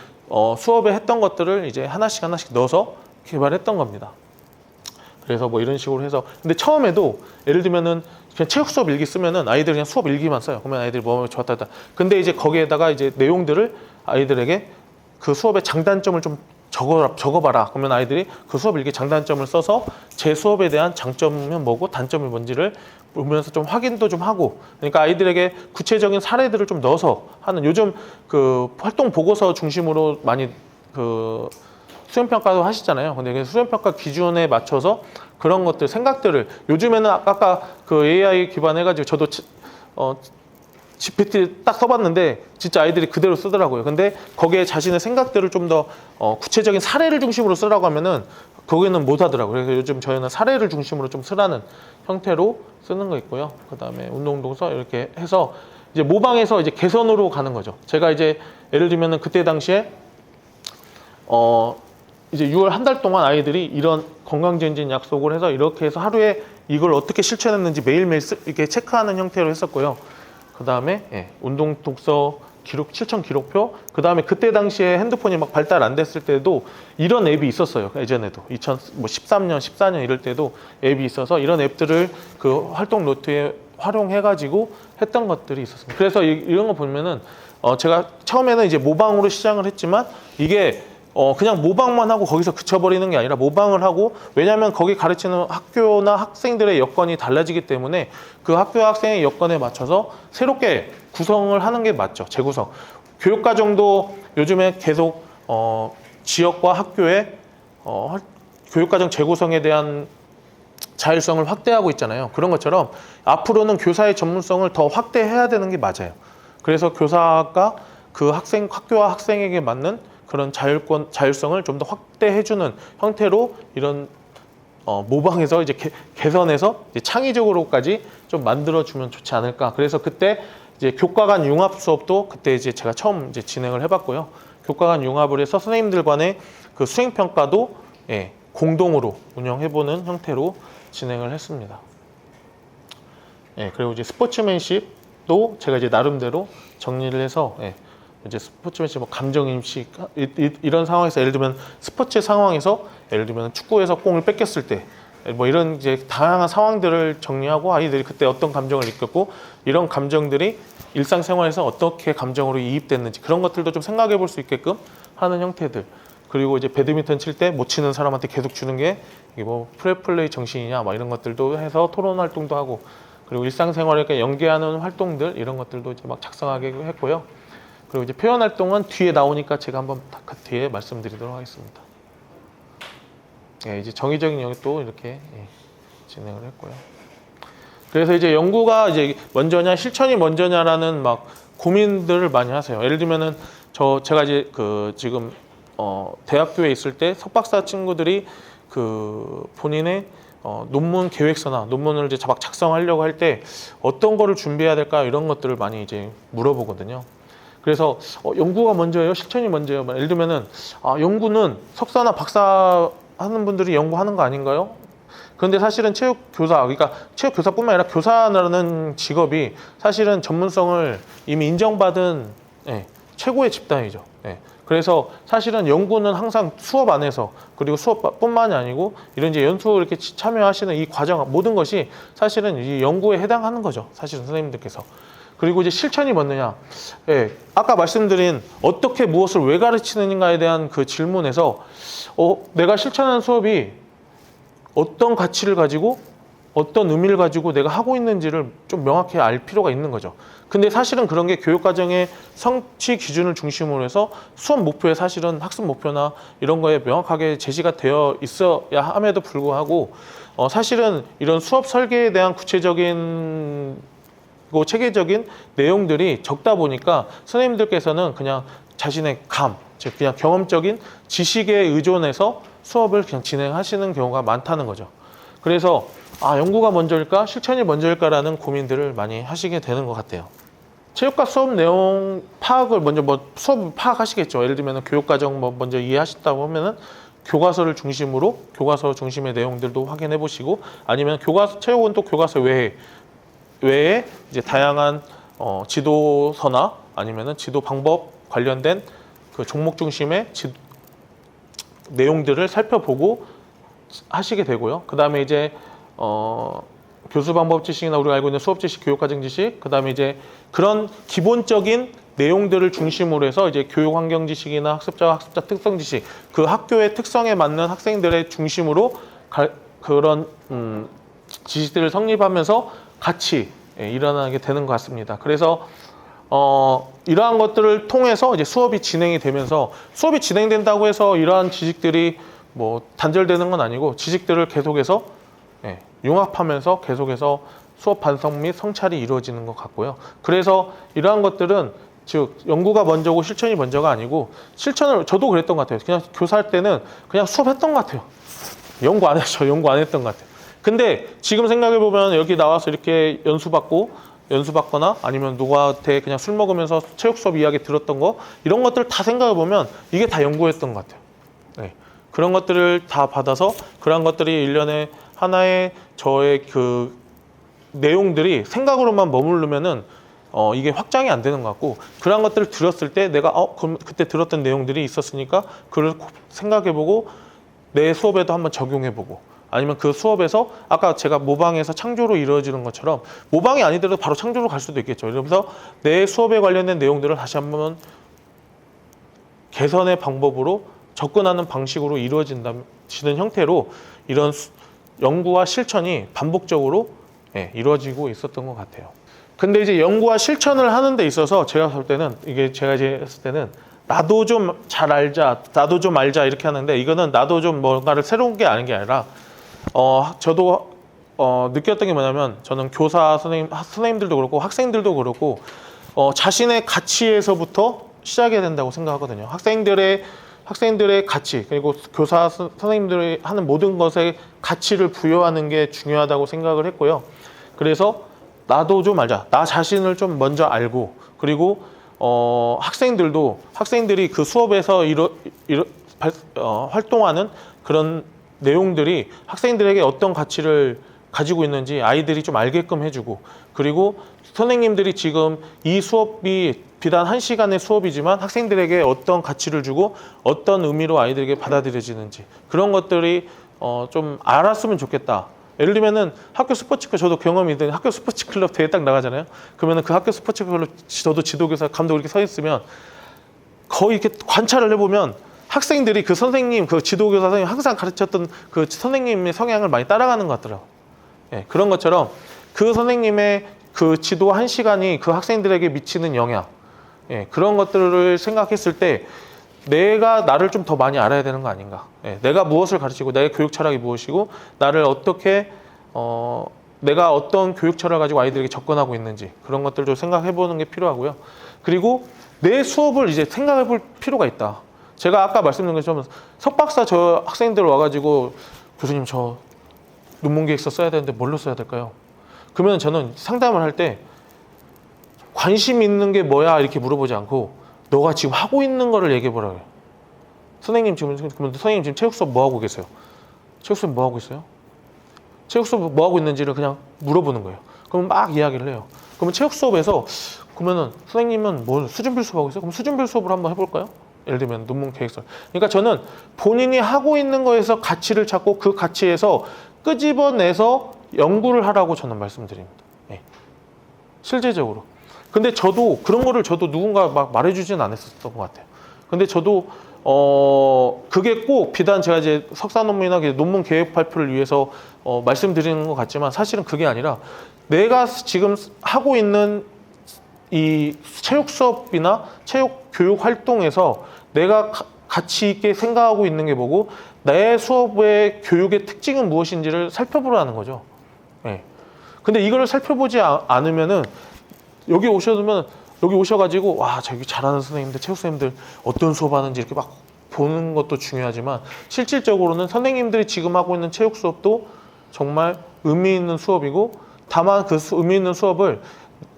수업에 했던 것들을 이제 하나씩 넣어서 개발했던 겁니다. 그래서 뭐 이런 식으로 해서 근데 처음에도 예를 들면은 그냥 체육 수업 일기 쓰면은 아이들 그냥 수업 일기만 써요. 그러면 아이들이 뭐 좋았다. 근데 이제 거기에다가 이제 내용들을 아이들에게 그 수업의 장단점을 좀 적어봐라. 그러면 아이들이 그 수업 일기 장단점을 써서 제 수업에 대한 장점은 뭐고 단점이 뭔지를 보면서 좀 확인도 좀 하고 그러니까 아이들에게 구체적인 사례들을 좀 넣어서 하는 요즘 그 활동 보고서 중심으로 많이 그 수행평가도 하시잖아요. 근데 수행평가 기준에 맞춰서 그런 것들 생각들을 요즘에는 아까 그 AI 기반해가지고 저도 GPT 딱 써봤는데 진짜 아이들이 그대로 쓰더라고요. 근데 거기에 자신의 생각들을 좀 더 구체적인 사례를 중심으로 쓰라고 하면은 거기는 못 하더라고요. 그래서 요즘 저희는 사례를 중심으로 좀 쓰라는 형태로 쓰는 거 있고요. 그 다음에 운동동서 이렇게 해서 이제 모방해서 이제 개선으로 가는 거죠. 제가 이제 예를 들면은 그때 당시에 이제 6월 한 달 동안 아이들이 이런 건강검진 약속을 해서 이렇게 해서 하루에 이걸 어떻게 실천했는지 매일매일 이렇게 체크하는 형태로 했었고요. 그 다음에 운동 독서 기록 실천 기록표 그 다음에 그때 당시에 핸드폰이 막 발달 안 됐을 때도 이런 앱이 있었어요. 예전에도 2013년 14년 이럴 때도 앱이 있어서 이런 앱들을 그 활동 노트에 활용해 가지고 했던 것들이 있었습니다. 그래서 이런 거 보면은 제가 처음에는 이제 모방으로 시작을 했지만 이게 그냥 모방만 하고 거기서 그쳐버리는 게 아니라 모방을 하고 왜냐하면 거기 가르치는 학교나 학생들의 여건이 달라지기 때문에 그 학교 학생의 여건에 맞춰서 새롭게 구성을 하는 게 맞죠. 재구성. 교육과정도 요즘에 계속 지역과 학교의 교육과정 재구성에 대한 자율성을 확대하고 있잖아요. 그런 것처럼 앞으로는 교사의 전문성을 더 확대해야 되는 게 맞아요. 그래서 교사가 그 학교와 학생에게 맞는 그런 자율성을 좀 더 확대해주는 형태로 이런 모방해서 이제 개선해서 이제 창의적으로까지 좀 만들어주면 좋지 않을까. 그래서 그때 이제 교과 간 융합 수업도 그때 이제 제가 처음 이제 진행을 해봤고요. 교과 간 융합을 해서 선생님들 간의 그 수행 평가도 공동으로 운영해보는 형태로 진행을 했습니다. 그리고 이제 스포츠맨십도 제가 이제 나름대로 정리를 해서 이제 스포츠맨십 뭐 감정인식 이런 상황에서 예를 들면 스포츠 상황에서 예를 들면 축구에서 공을 뺏겼을 때 뭐 이런 이제 다양한 상황들을 정리하고 아이들이 그때 어떤 감정을 느꼈고 이런 감정들이 일상생활에서 어떻게 감정으로 이입됐는지 그런 것들도 좀 생각해 볼 수 있게끔 하는 형태들 그리고 이제 배드민턴 칠 때 못 치는 사람한테 계속 주는 게 이게 뭐 프레플레이 정신이냐 막 이런 것들도 해서 토론 활동도 하고, 그리고 일상생활에 연계하는 활동들 이런 것들도 이제 막 작성하게 했고요. 그리고 이제 표현 활동은 뒤에 나오니까 제가 한번 그 뒤에 말씀드리도록 하겠습니다. 예, 이제 정의적인 영역도 이렇게 진행을 했고요. 그래서 이제 연구가 이제 먼저냐 실천이 먼저냐라는 막 고민들을 많이 하세요. 예를 들면은 제가 이제 지금 대학교에 있을 때 석박사 친구들이 본인의 논문 계획서나 논문을 이제 막 작성하려고 할 때 어떤 거를 준비해야 될까 이런 것들을 많이 이제 물어보거든요. 그래서 연구가 먼저예요, 실천이 먼저예요. 예를 들면은 연구는 석사나 박사 하는 분들이 연구하는 거 아닌가요? 그런데 사실은 체육교사, 그러니까 체육교사뿐만 아니라 교사라는 직업이 사실은 전문성을 이미 인정받은 최고의 집단이죠. 그래서 사실은 연구는 항상 수업 안에서, 그리고 수업뿐만이 아니고 이런 이제 연수 이렇게 참여하시는 이 과정 모든 것이 사실은 이 연구에 해당하는 거죠. 사실은 선생님들께서. 그리고 이제 실천이 뭐느냐? 아까 말씀드린 어떻게 무엇을 왜 가르치는가에 대한 그 질문에서 내가 실천하는 수업이 어떤 가치를 가지고 어떤 의미를 가지고 내가 하고 있는지를 좀 명확히 알 필요가 있는 거죠. 근데 사실은 그런 게 교육과정의 성취 기준을 중심으로 해서 수업 목표에 사실은 학습 목표나 이런 거에 명확하게 제시가 되어 있어야 함에도 불구하고 사실은 이런 수업 설계에 대한 구체적인 체계적인 내용들이 적다 보니까 선생님들께서는 그냥 자신의 즉 그냥 경험적인 지식에 의존해서 수업을 그냥 진행하시는 경우가 많다는 거죠. 그래서 연구가 먼저일까 실천이 먼저일까라는 고민들을 많이 하시게 되는 것 같아요. 체육과 수업 내용 파악을 먼저 수업 파악하시겠죠. 예를 들면 교육과정 먼저 이해하셨다고 하면은 교과서 중심의 내용들도 확인해 보시고, 아니면 체육은 또 교과서 외에 이제 다양한 지도서나 아니면은 지도 방법 관련된 그 종목 중심의 내용들을 살펴보고 하시게 되고요. 그 다음에 이제 교수 방법 지식이나 우리가 알고 있는 수업 지식, 교육 과정 지식, 그 다음에 이제 그런 기본적인 내용들을 중심으로 해서 이제 교육 환경 지식이나 학습자 특성 지식, 그 학교의 특성에 맞는 학생들의 중심으로 그런 지식들을 성립하면서 같이 일어나게 되는 것 같습니다. 그래서 이러한 것들을 통해서 이제 수업이 진행이 되면서, 수업이 진행된다고 해서 이러한 지식들이 뭐 단절되는 건 아니고 지식들을 계속해서 융합하면서 계속해서 수업 반성 및 성찰이 이루어지는 것 같고요. 그래서 이러한 것들은 즉 연구가 먼저고 실천이 먼저가 아니고, 실천을 저도 그랬던 것 같아요. 그냥 교사할 때는 그냥 수업했던 것 같아요. 연구 안 했던 것 같아요. 근데 지금 생각해 보면 여기 나와서 이렇게 연수받거나 아니면 누구한테 그냥 술 먹으면서 체육 수업 이야기 들었던 거, 이런 것들 다 생각해 보면 이게 다 연구였던 것 같아요. 그런 것들을 다 받아서 그런 것들이 일련의 하나의 저의 그 내용들이 생각으로만 머무르면은 이게 확장이 안 되는 것 같고, 그런 것들을 들었을 때 내가 그럼 그때 들었던 내용들이 있었으니까 그걸 생각해보고 내 수업에도 한번 적용해보고, 아니면 그 수업에서 아까 제가 모방에서 창조로 이루어지는 것처럼 모방이 아니더라도 바로 창조로 갈 수도 있겠죠. 그래서 내 수업에 관련된 내용들을 다시 한번 개선의 방법으로 접근하는 방식으로 이루어지는 형태로 이런 연구와 실천이 반복적으로 이루어지고 있었던 것 같아요. 근데 이제 연구와 실천을 하는 데 있어서 제가 볼 때는 했을 때는 나도 좀 잘 알자, 나도 좀 알자 이렇게 하는데, 이거는 나도 좀 뭔가를 새로운 게 아닌 게 아니라 저도 느꼈던 게 뭐냐면, 저는 교사 선생님들도 그렇고 학생들도 그렇고 자신의 가치에서부터 시작해야 된다고 생각하거든요. 학생들의 가치, 그리고 교사 선생님들이 하는 모든 것에 가치를 부여하는 게 중요하다고 생각을 했고요. 그래서 나도 좀 알자, 나 자신을 좀 먼저 알고, 그리고 학생들이 그 수업에서 활동하는 그런 내용들이 학생들에게 어떤 가치를 가지고 있는지 아이들이 좀 알게끔 해주고, 그리고 선생님들이 지금 이 수업이 비단 1시간의 수업이지만 학생들에게 어떤 가치를 주고 어떤 의미로 아이들에게 받아들여지는지, 그런 것들이 좀 알았으면 좋겠다. 예를 들면은 학교 스포츠클럽, 저도 경험이 있는 학교 스포츠클럽 대회 딱 나가잖아요. 그러면은 그 학교 스포츠클럽 저도 지도교사 감독 이렇게 서 있으면 거의 이렇게 관찰을 해보면 학생들이 그 선생님, 그 지도교사 선생님 항상 가르쳤던 그 선생님의 성향을 많이 따라가는 것 같더라고요. 예, 그런 것처럼 그 선생님의 그 지도 한 시간이 그 학생들에게 미치는 영향, 예, 그런 것들을 생각했을 때 내가 나를 좀 더 많이 알아야 되는 거 아닌가. 예, 내가 무엇을 가르치고 나의 교육 철학이 무엇이고 나를 어떻게 내가 어떤 교육 철학을 가지고 아이들에게 접근하고 있는지 그런 것들을 좀 생각해 보는 게 필요하고요. 그리고 내 수업을 이제 생각해 볼 필요가 있다. 제가 아까 말씀드린 것처럼 석박사 저 학생들 와가지고 교수님 저 논문 계획서 써야 되는데 뭘로 써야 될까요? 그러면 저는 상담을 할 때 관심 있는 게 뭐야 이렇게 물어보지 않고 너가 지금 하고 있는 거를 얘기해 보라고요. 선생님 지금 체육 수업 뭐 하고 계세요? 체육 수업 뭐 하고 있어요? 체육 수업 뭐 하고 있는지를 그냥 물어보는 거예요. 그러면 막 이야기를 해요. 그러면 체육 수업에서 그러면은 선생님은 뭘 수준별 수업 하고 있어요? 그럼 수준별 수업을 한번 해볼까요? 예를 들면 논문 계획서. 그러니까 저는 본인이 하고 있는 거에서 가치를 찾고 그 가치에서 끄집어내서 연구를 하라고 저는 말씀드립니다. 네. 실제적으로. 근데 저도 그런 거를 저도 누군가 막 말해주진 않았었던 것 같아요. 근데 저도 그게 꼭 비단 제가 이제 석사 논문이나 논문 계획 발표를 위해서 말씀드리는 것 같지만 사실은 그게 아니라 내가 지금 하고 있는 이 체육 수업이나 체육 교육 활동에서 내가 가치 있게 생각하고 있는 게 뭐고 내 수업의 교육의 특징은 무엇인지를 살펴보라는 거죠. 네. 근데 이거를 살펴보지 않으면은 여기 오셔가지고 와 저기 잘하는 선생님들 체육 선생님들 어떤 수업하는지 이렇게 막 보는 것도 중요하지만 실질적으로는 선생님들이 지금 하고 있는 체육 수업도 정말 의미 있는 수업이고 다만 그 의미 있는 수업을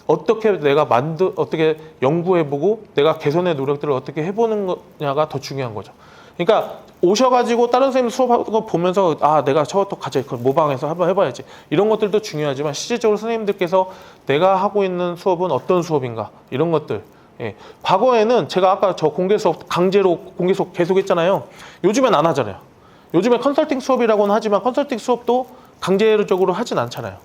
어떻게 내가 어떻게 연구해보고 내가 개선의 노력들을 어떻게 해보는 거냐가 더 중요한 거죠. 그러니까 오셔가지고 다른 선생님 수업하는 거 보면서 아 내가 저것도 같이 모방해서 한번 해봐야지 이런 것들도 중요하지만 실질적으로 선생님들께서 내가 하고 있는 수업은 어떤 수업인가 이런 것들. 예. 과거에는 제가 아까 저 공개 수업 강제로 공개 수업 계속 했잖아요. 요즘엔 안 하잖아요. 요즘에 컨설팅 수업이라고는 하지만 컨설팅 수업도 강제적으로 하진 않잖아요.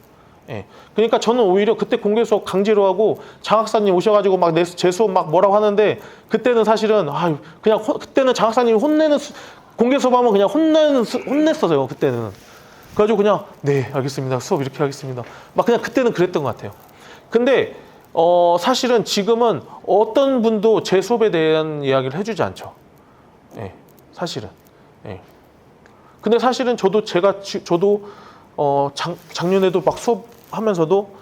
예. 그러니까 저는 오히려 그때 공개 수업 강제로 하고 장학사님 오셔가지고 막 제 수업 막 뭐라고 하는데 그때는 사실은 그냥 그때는 장학사님이 혼내는 공개 수업 하면 그냥 혼냈어요. 그때는. 그래가지고 그냥 네 알겠습니다. 수업 이렇게 하겠습니다. 막 그냥 그때는 그랬던 것 같아요. 근데 사실은 지금은 어떤 분도 제 수업에 대한 이야기를 해주지 않죠. 예. 사실은. 예. 근데 사실은 저도 작년에도 막 수업하면서도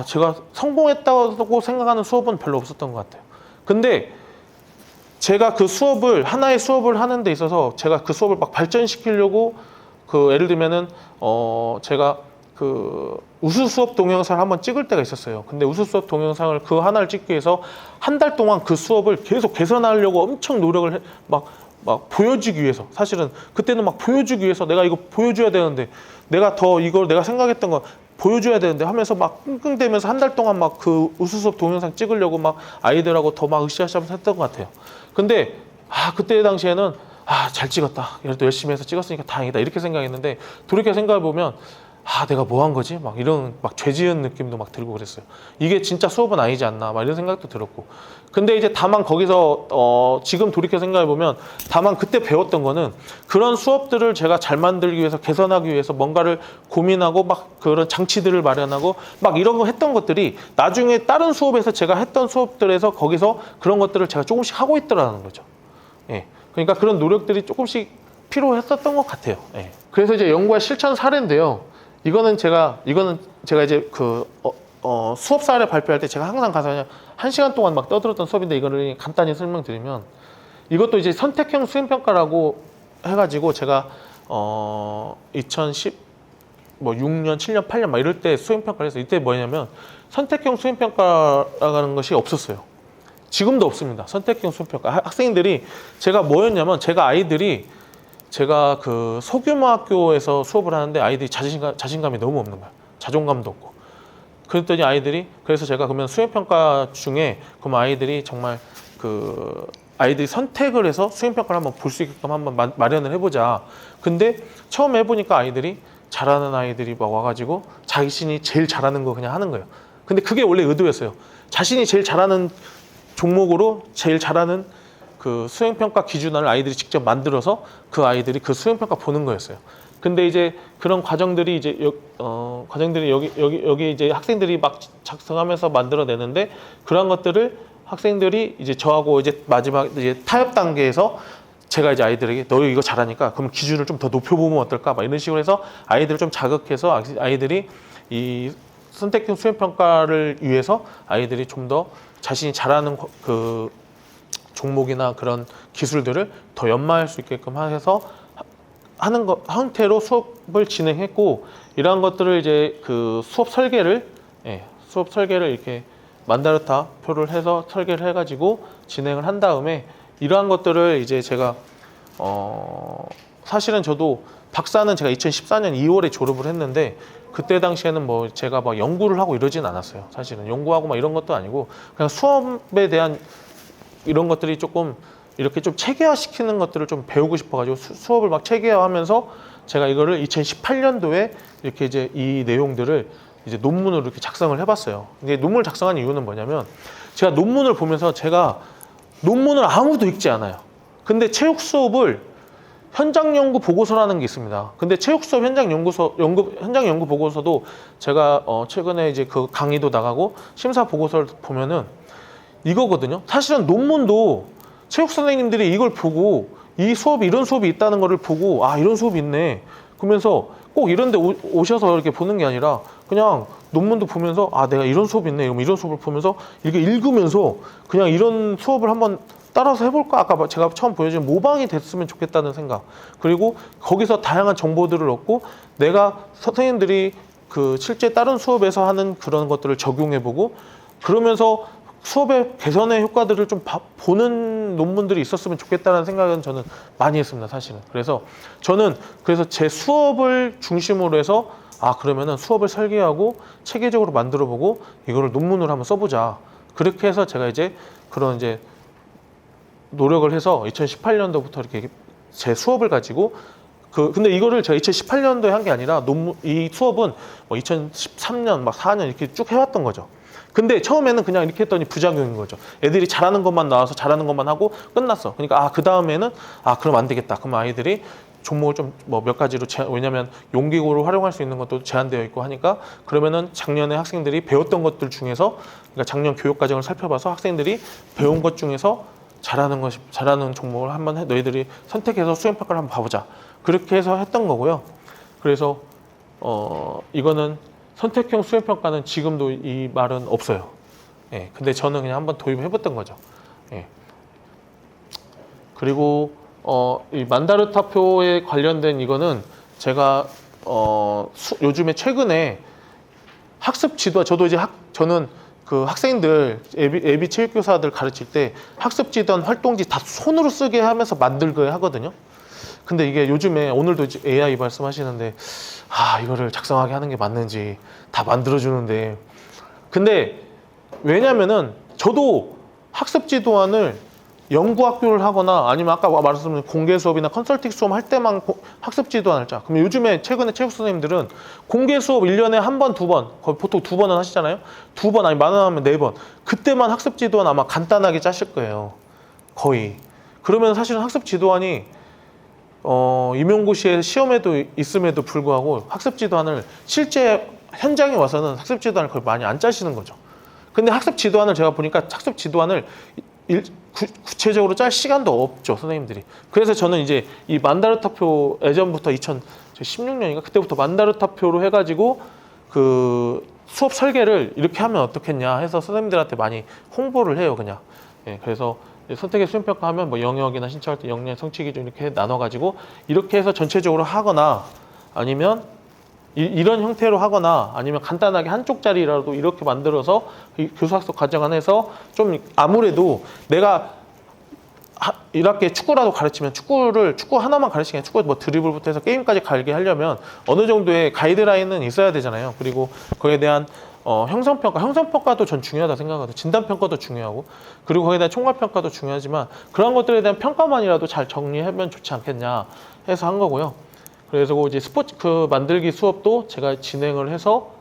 제가 성공했다고 생각하는 수업은 별로 없었던 것 같아요. 근데 제가 그 수업을 하나의 수업을 하는 데 있어서 제가 그 수업을 막 발전시키려고 예를 들면은 제가 그 우수 수업 동영상을 한번 찍을 때가 있었어요. 근데 우수 수업 동영상을 그 하나를 찍기 위해서 한 달 동안 그 수업을 계속 개선하려고 엄청 노력을 막 보여주기 위해서 사실은 그때는 막 보여주기 위해서 내가 이거 보여줘야 되는데 내가 더 이걸 내가 생각했던 거 보여줘야 되는데 하면서 막 끙끙대면서 한 달 동안 막 그 우수 수업 동영상 찍으려고 막 아이들하고 더 막 으쌰으쌰하면서 했던 것 같아요. 근데 그때 당시에는 잘 찍었다. 그래도 열심히 해서 찍었으니까 다행이다. 이렇게 생각했는데 돌이켜 생각해 보면 내가 뭐 한 거지? 막 이런 막 죄 지은 느낌도 막 들고 그랬어요. 이게 진짜 수업은 아니지 않나? 막 이런 생각도 들었고. 근데 이제 다만 거기서 지금 돌이켜 생각해 보면 다만 그때 배웠던 거는 그런 수업들을 제가 잘 만들기 위해서 개선하기 위해서 뭔가를 고민하고 막 그런 장치들을 마련하고 막 이런 거 했던 것들이 나중에 다른 수업에서 제가 했던 수업들에서 거기서 그런 것들을 제가 조금씩 하고 있더라는 거죠. 예. 그러니까 그런 노력들이 조금씩 필요했었던 것 같아요. 예. 그래서 이제 연구와 실천 사례인데요. 이거는 제가 이제 수업 사례 발표할 때 제가 항상 가서 그냥 1시간 동안 막 떠들었던 수업인데 이거를 간단히 설명드리면 이것도 이제 선택형 수행평가라고 해가지고 제가 2010 6년, 7년, 8년 막 이럴 때 수행평가를 해서 이때 뭐냐면 선택형 수행평가라는 것이 없었어요. 지금도 없습니다. 선택형 수행평가. 학생들이 제가 뭐였냐면 제가 그 소규모 학교에서 수업을 하는데 아이들이 자신감이 너무 없는 거야. 자존감도 없고. 그랬더니 그래서 제가 그러면 수행평가 중에 그럼 아이들이 정말 아이들이 선택을 해서 수행평가를 한번 볼 수 있게끔 한번 마련을 해보자. 근데 처음 해보니까 잘하는 아이들이 막 와가지고 자신이 제일 잘하는 거 그냥 하는 거예요. 근데 그게 원래 의도였어요. 자신이 제일 잘하는 종목으로 제일 잘하는 그 수행평가 기준안을 아이들이 직접 만들어서 그 아이들이 그 수행평가 보는 거였어요. 근데 이제 그런 과정들이 이제 과정들이 여기 이제 학생들이 막 작성하면서 만들어내는데 그런 것들을 학생들이 이제 저하고 이제 마지막 이제 타협 단계에서 제가 이제 아이들에게 너 이거 잘하니까 그럼 기준을 좀 더 높여보면 어떨까 막 이런 식으로 해서 아이들을 좀 자극해서 아이들이 이 선택형 수행평가를 위해서 아이들이 좀 더 자신이 잘하는 그 종목이나 그런 기술들을 더 연마할 수 있게끔 해서 하는 거 형태로 수업을 진행했고 이러한 것들을 이제 그 수업 설계를 이렇게 만다르타 표를 해서 설계를 해가지고 진행을 한 다음에 이러한 것들을 이제 제가 사실은 저도 박사는 제가 2014년 2월에 졸업을 했는데 그때 당시에는 뭐 제가 막 연구를 하고 이러진 않았어요. 사실은 연구하고 막 이런 것도 아니고 그냥 수업에 대한 이런 것들이 조금 이렇게 좀 체계화시키는 것들을 좀 배우고 싶어가지고 수업을 막 체계화하면서 제가 이거를 2018년도에 이렇게 이제 이 내용들을 이제 논문으로 이렇게 작성을 해봤어요. 이게 논문을 작성한 이유는 뭐냐면 제가 논문을 보면서 제가 논문을 아무도 읽지 않아요. 근데 체육 수업을 현장 연구 보고서라는 게 있습니다. 근데 체육 수업 현장 연구 보고서도 제가 최근에 이제 그 강의도 나가고 심사 보고서를 보면은 이거거든요. 사실은 논문도 체육 선생님들이 이걸 보고 이 수업이 이런 수업이 있다는 거를 보고 아 이런 수업이 있네 그러면서 꼭 이런 데 오셔서 이렇게 보는 게 아니라 그냥 논문도 보면서 아 내가 이런 수업이 있네 이러면 이런 수업을 보면서 이렇게 읽으면서 그냥 이런 수업을 한번 따라서 해볼까 아까 제가 처음 보여준 모방이 됐으면 좋겠다는 생각 그리고 거기서 다양한 정보들을 얻고 내가 선생님들이 그 실제 다른 수업에서 하는 그런 것들을 적용해보고 그러면서 수업의 개선의 효과들을 좀 보는 논문들이 있었으면 좋겠다는 생각은 저는 많이 했습니다, 사실은. 그래서 저는 제 수업을 중심으로 해서 아 그러면은 수업을 설계하고 체계적으로 만들어보고 이거를 논문으로 한번 써보자. 그렇게 해서 제가 이제 그런 이제 노력을 해서 2018년도부터 이렇게 제 수업을 가지고 근데 이거를 제가 2018년도에 한 게 아니라 이 수업은 뭐 2013년 막 4년 이렇게 쭉 해왔던 거죠. 근데 처음에는 그냥 이렇게 했더니 부작용인 거죠. 애들이 잘하는 것만 나와서 잘하는 것만 하고 끝났어. 그러니까 그 다음에는 그럼 안 되겠다. 그럼 아이들이 종목을 좀 뭐 몇 가지로 왜냐면 용기고를 활용할 수 있는 것도 제한되어 있고 하니까 그러면은 작년에 학생들이 배웠던 것들 중에서 그러니까 작년 교육 과정을 살펴봐서 학생들이 배운 것 중에서 잘하는 종목을 한번 너희들이 선택해서 수행 평가를 한번 봐보자. 그렇게 해서 했던 거고요. 그래서 이거는 선택형 수행평가는 지금도 이 말은 없어요. 예, 근데 저는 그냥 한번 도입해봤던 거죠. 예. 그리고 이 만다르타표에 관련된 이거는 제가 요즘에 최근에 학습 지도 저는 그 학생들 예비 체육교사들 가르칠 때 학습 지도안 활동지 다 손으로 쓰게 하면서 만들게 하거든요. 근데 이게 요즘에 오늘도 AI 말씀하시는데 이거를 작성하게 하는 게 맞는지 다 만들어주는데 근데 왜냐면은 저도 학습 지도안을 연구학교를 하거나 아니면 아까 말씀드린 공개 수업이나 컨설팅 수업 할 때만 학습 지도안을 짜. 그럼 요즘에 최근에 체육 선생님들은 공개 수업 1년에 한 번, 두 번, 거의 보통 2번은 하시잖아요. 2번 아니 많으면 하면 4번. 그때만 학습 지도안 아마 간단하게 짜실 거예요. 거의. 그러면 사실은 학습 지도안이 임용고시에 시험에도 있음에도 불구하고 학습 지도안을 실제 현장에 와서는 학습 지도안을 거의 많이 안 짜시는 거죠. 근데 학습 지도안을 제가 보니까 학습 지도안을 구체적으로 짤 시간도 없죠, 선생님들이. 그래서 저는 이제 이 만다르타표 예전부터 2016년인가 그때부터 만다르타표로 해가지고 그 수업 설계를 이렇게 하면 어떻겠냐 해서 선생님들한테 많이 홍보를 해요, 그냥. 예, 그래서 선택의 수행평가 하면 뭐 영역이나 신청할 때 역량 성취 기준 이렇게 나눠가지고 이렇게 해서 전체적으로 하거나 아니면 이런 형태로 하거나 아니면 간단하게 한쪽 자리라도 이렇게 만들어서 교수학습 과정 안에서 좀 아무래도 내가 이렇게 축구라도 가르치면 축구 하나만 가르치면 축구 뭐 드리블부터 해서 게임까지 가게 하려면 어느 정도의 가이드라인은 있어야 되잖아요. 그리고 거기에 대한 형성평가도 전 중요하다 생각하거든요. 진단평가도 중요하고 그리고 거기에 대한 총괄평가도 중요하지만 그런 것들에 대한 평가만이라도 잘 정리하면 좋지 않겠냐 해서 한 거고요. 그래서 이제 스포츠 만들기 수업도 제가 진행을 해서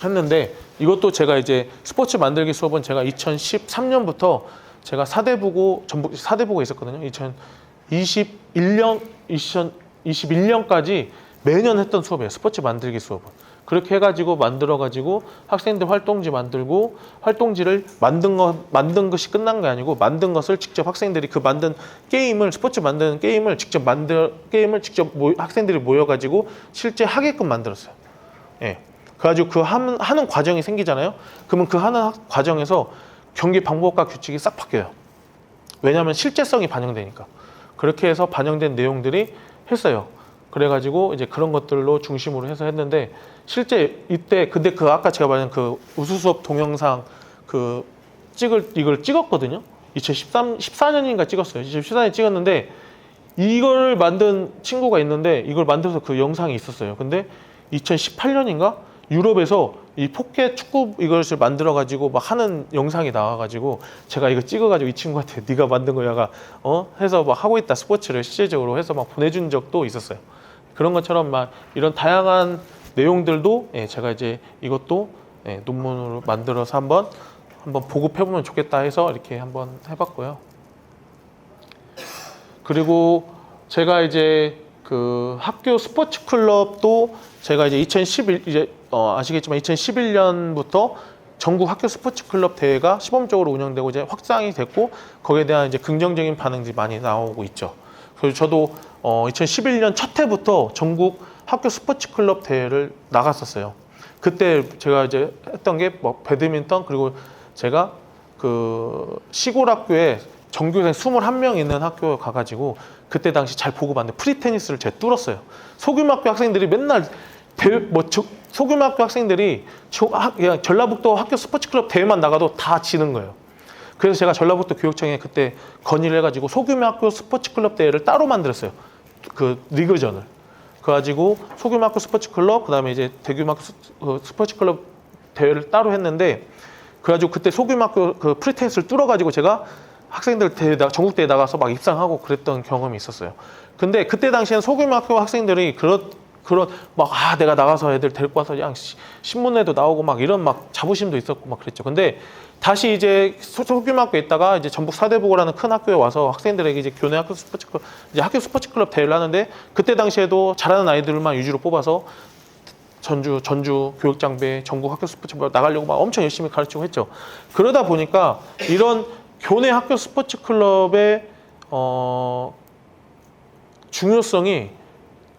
했는데 이것도 제가 이제 스포츠 만들기 수업은 제가 2013년부터 제가 사대부고 전북 사대부고에 있었거든요. 2021년까지 매년 했던 수업이에요. 스포츠 만들기 수업은. 그렇게 해가지고 만들어가지고 학생들 활동지 만들고 학생들을 만든 것이 끝난 게 아니고 만든 것을 직접 학생들이 그 만든 게임을 스포츠 만드는 게임을 직접 학생들이 모여가지고 실제 하게끔 만들었어요. 예. 그래가지고 그 하는 과정이 생기잖아요. 그러면 그 하는 과정에서 경기 방법과 규칙이 싹 바뀌어요. 왜냐하면 실제성이 반영되니까. 그렇게 해서 반영된 내용들이 했어요. 그래가지고 이제 그런 것들로 중심으로 해서 했는데 실제 이때 근데 그 아까 제가 말한 그 우수 수업 동영상 이걸 찍었거든요. 2014년인가 찍었어요. 2014년에 찍었는데 이걸 만든 친구가 있는데 이걸 만들어서 그 영상이 있었어요. 근데 2018년인가 유럽에서 이 포켓 축구 이것을 만들어 가지고 막 하는 영상이 나와 가지고 제가 이거 찍어 가지고 이 친구한테 네가 만든 거야가 해서 막 하고 있다 스포츠를 실제적으로 해서 막 보내준 적도 있었어요. 그런 것처럼 막 이런 다양한 내용들도 제가 이제 이것도 논문으로 만들어서 한번 보급해 보면 좋겠다 해서 이렇게 한번 해봤고요. 그리고 제가 이제 그 학교 스포츠 클럽도 제가 이제 아시겠지만 2011년부터 전국 학교 스포츠 클럽 대회가 시범적으로 운영되고 이제 확장이 됐고 거기에 대한 이제 긍정적인 반응이 많이 나오고 있죠. 그래서 저도 2011년 첫 해부터 전국 학교 스포츠 클럽 대회를 나갔었어요. 그때 제가 이제 했던 게 뭐 배드민턴 그리고 제가 그 시골 학교에 전교생 21명 있는 학교에 가가지고 그때 당시 잘 보고 봤는데 프리테니스를 제가 뚫었어요. 소규모학교 학생들이 맨날 소규모학교 학생들이 그냥 전라북도 학교 스포츠클럽 대회만 나가도 다 지는 거예요. 그래서 제가 전라북도 교육청에 그때 건의를 해가지고 소규모학교 스포츠클럽 대회를 따로 만들었어요. 그 리그전을. 그래가지고 소규모학교 스포츠클럽 그다음에 이제 대규모학교 스포츠클럽 대회를 따로 했는데 그래가지고 그때 소규모학교 그 프리테니스를 뚫어가지고 제가 학생들 대회 전국 대회 나가서 막 입상하고 그랬던 경험이 있었어요. 근데 그때 당시에는 소규모학교 학생들이 내가 나가서 애들 데리고 와서 그냥 신문에도 나오고 막 이런 막 자부심도 있었고 막 그랬죠. 근데 다시 이제 소규모학교에 있다가 이제 전북 사대부고라는 큰 학교에 와서 학생들에게 이제 교내 학교 스포츠클럽 이제 학교 스포츠클럽 대회를 하는데 그때 당시에도 잘하는 아이들만 위주로 뽑아서 전주 교육장배 전국 학교 스포츠클럽 나가려고 막 엄청 열심히 가르치고 했죠. 그러다 보니까 이런 교내 학교 스포츠클럽의 중요성이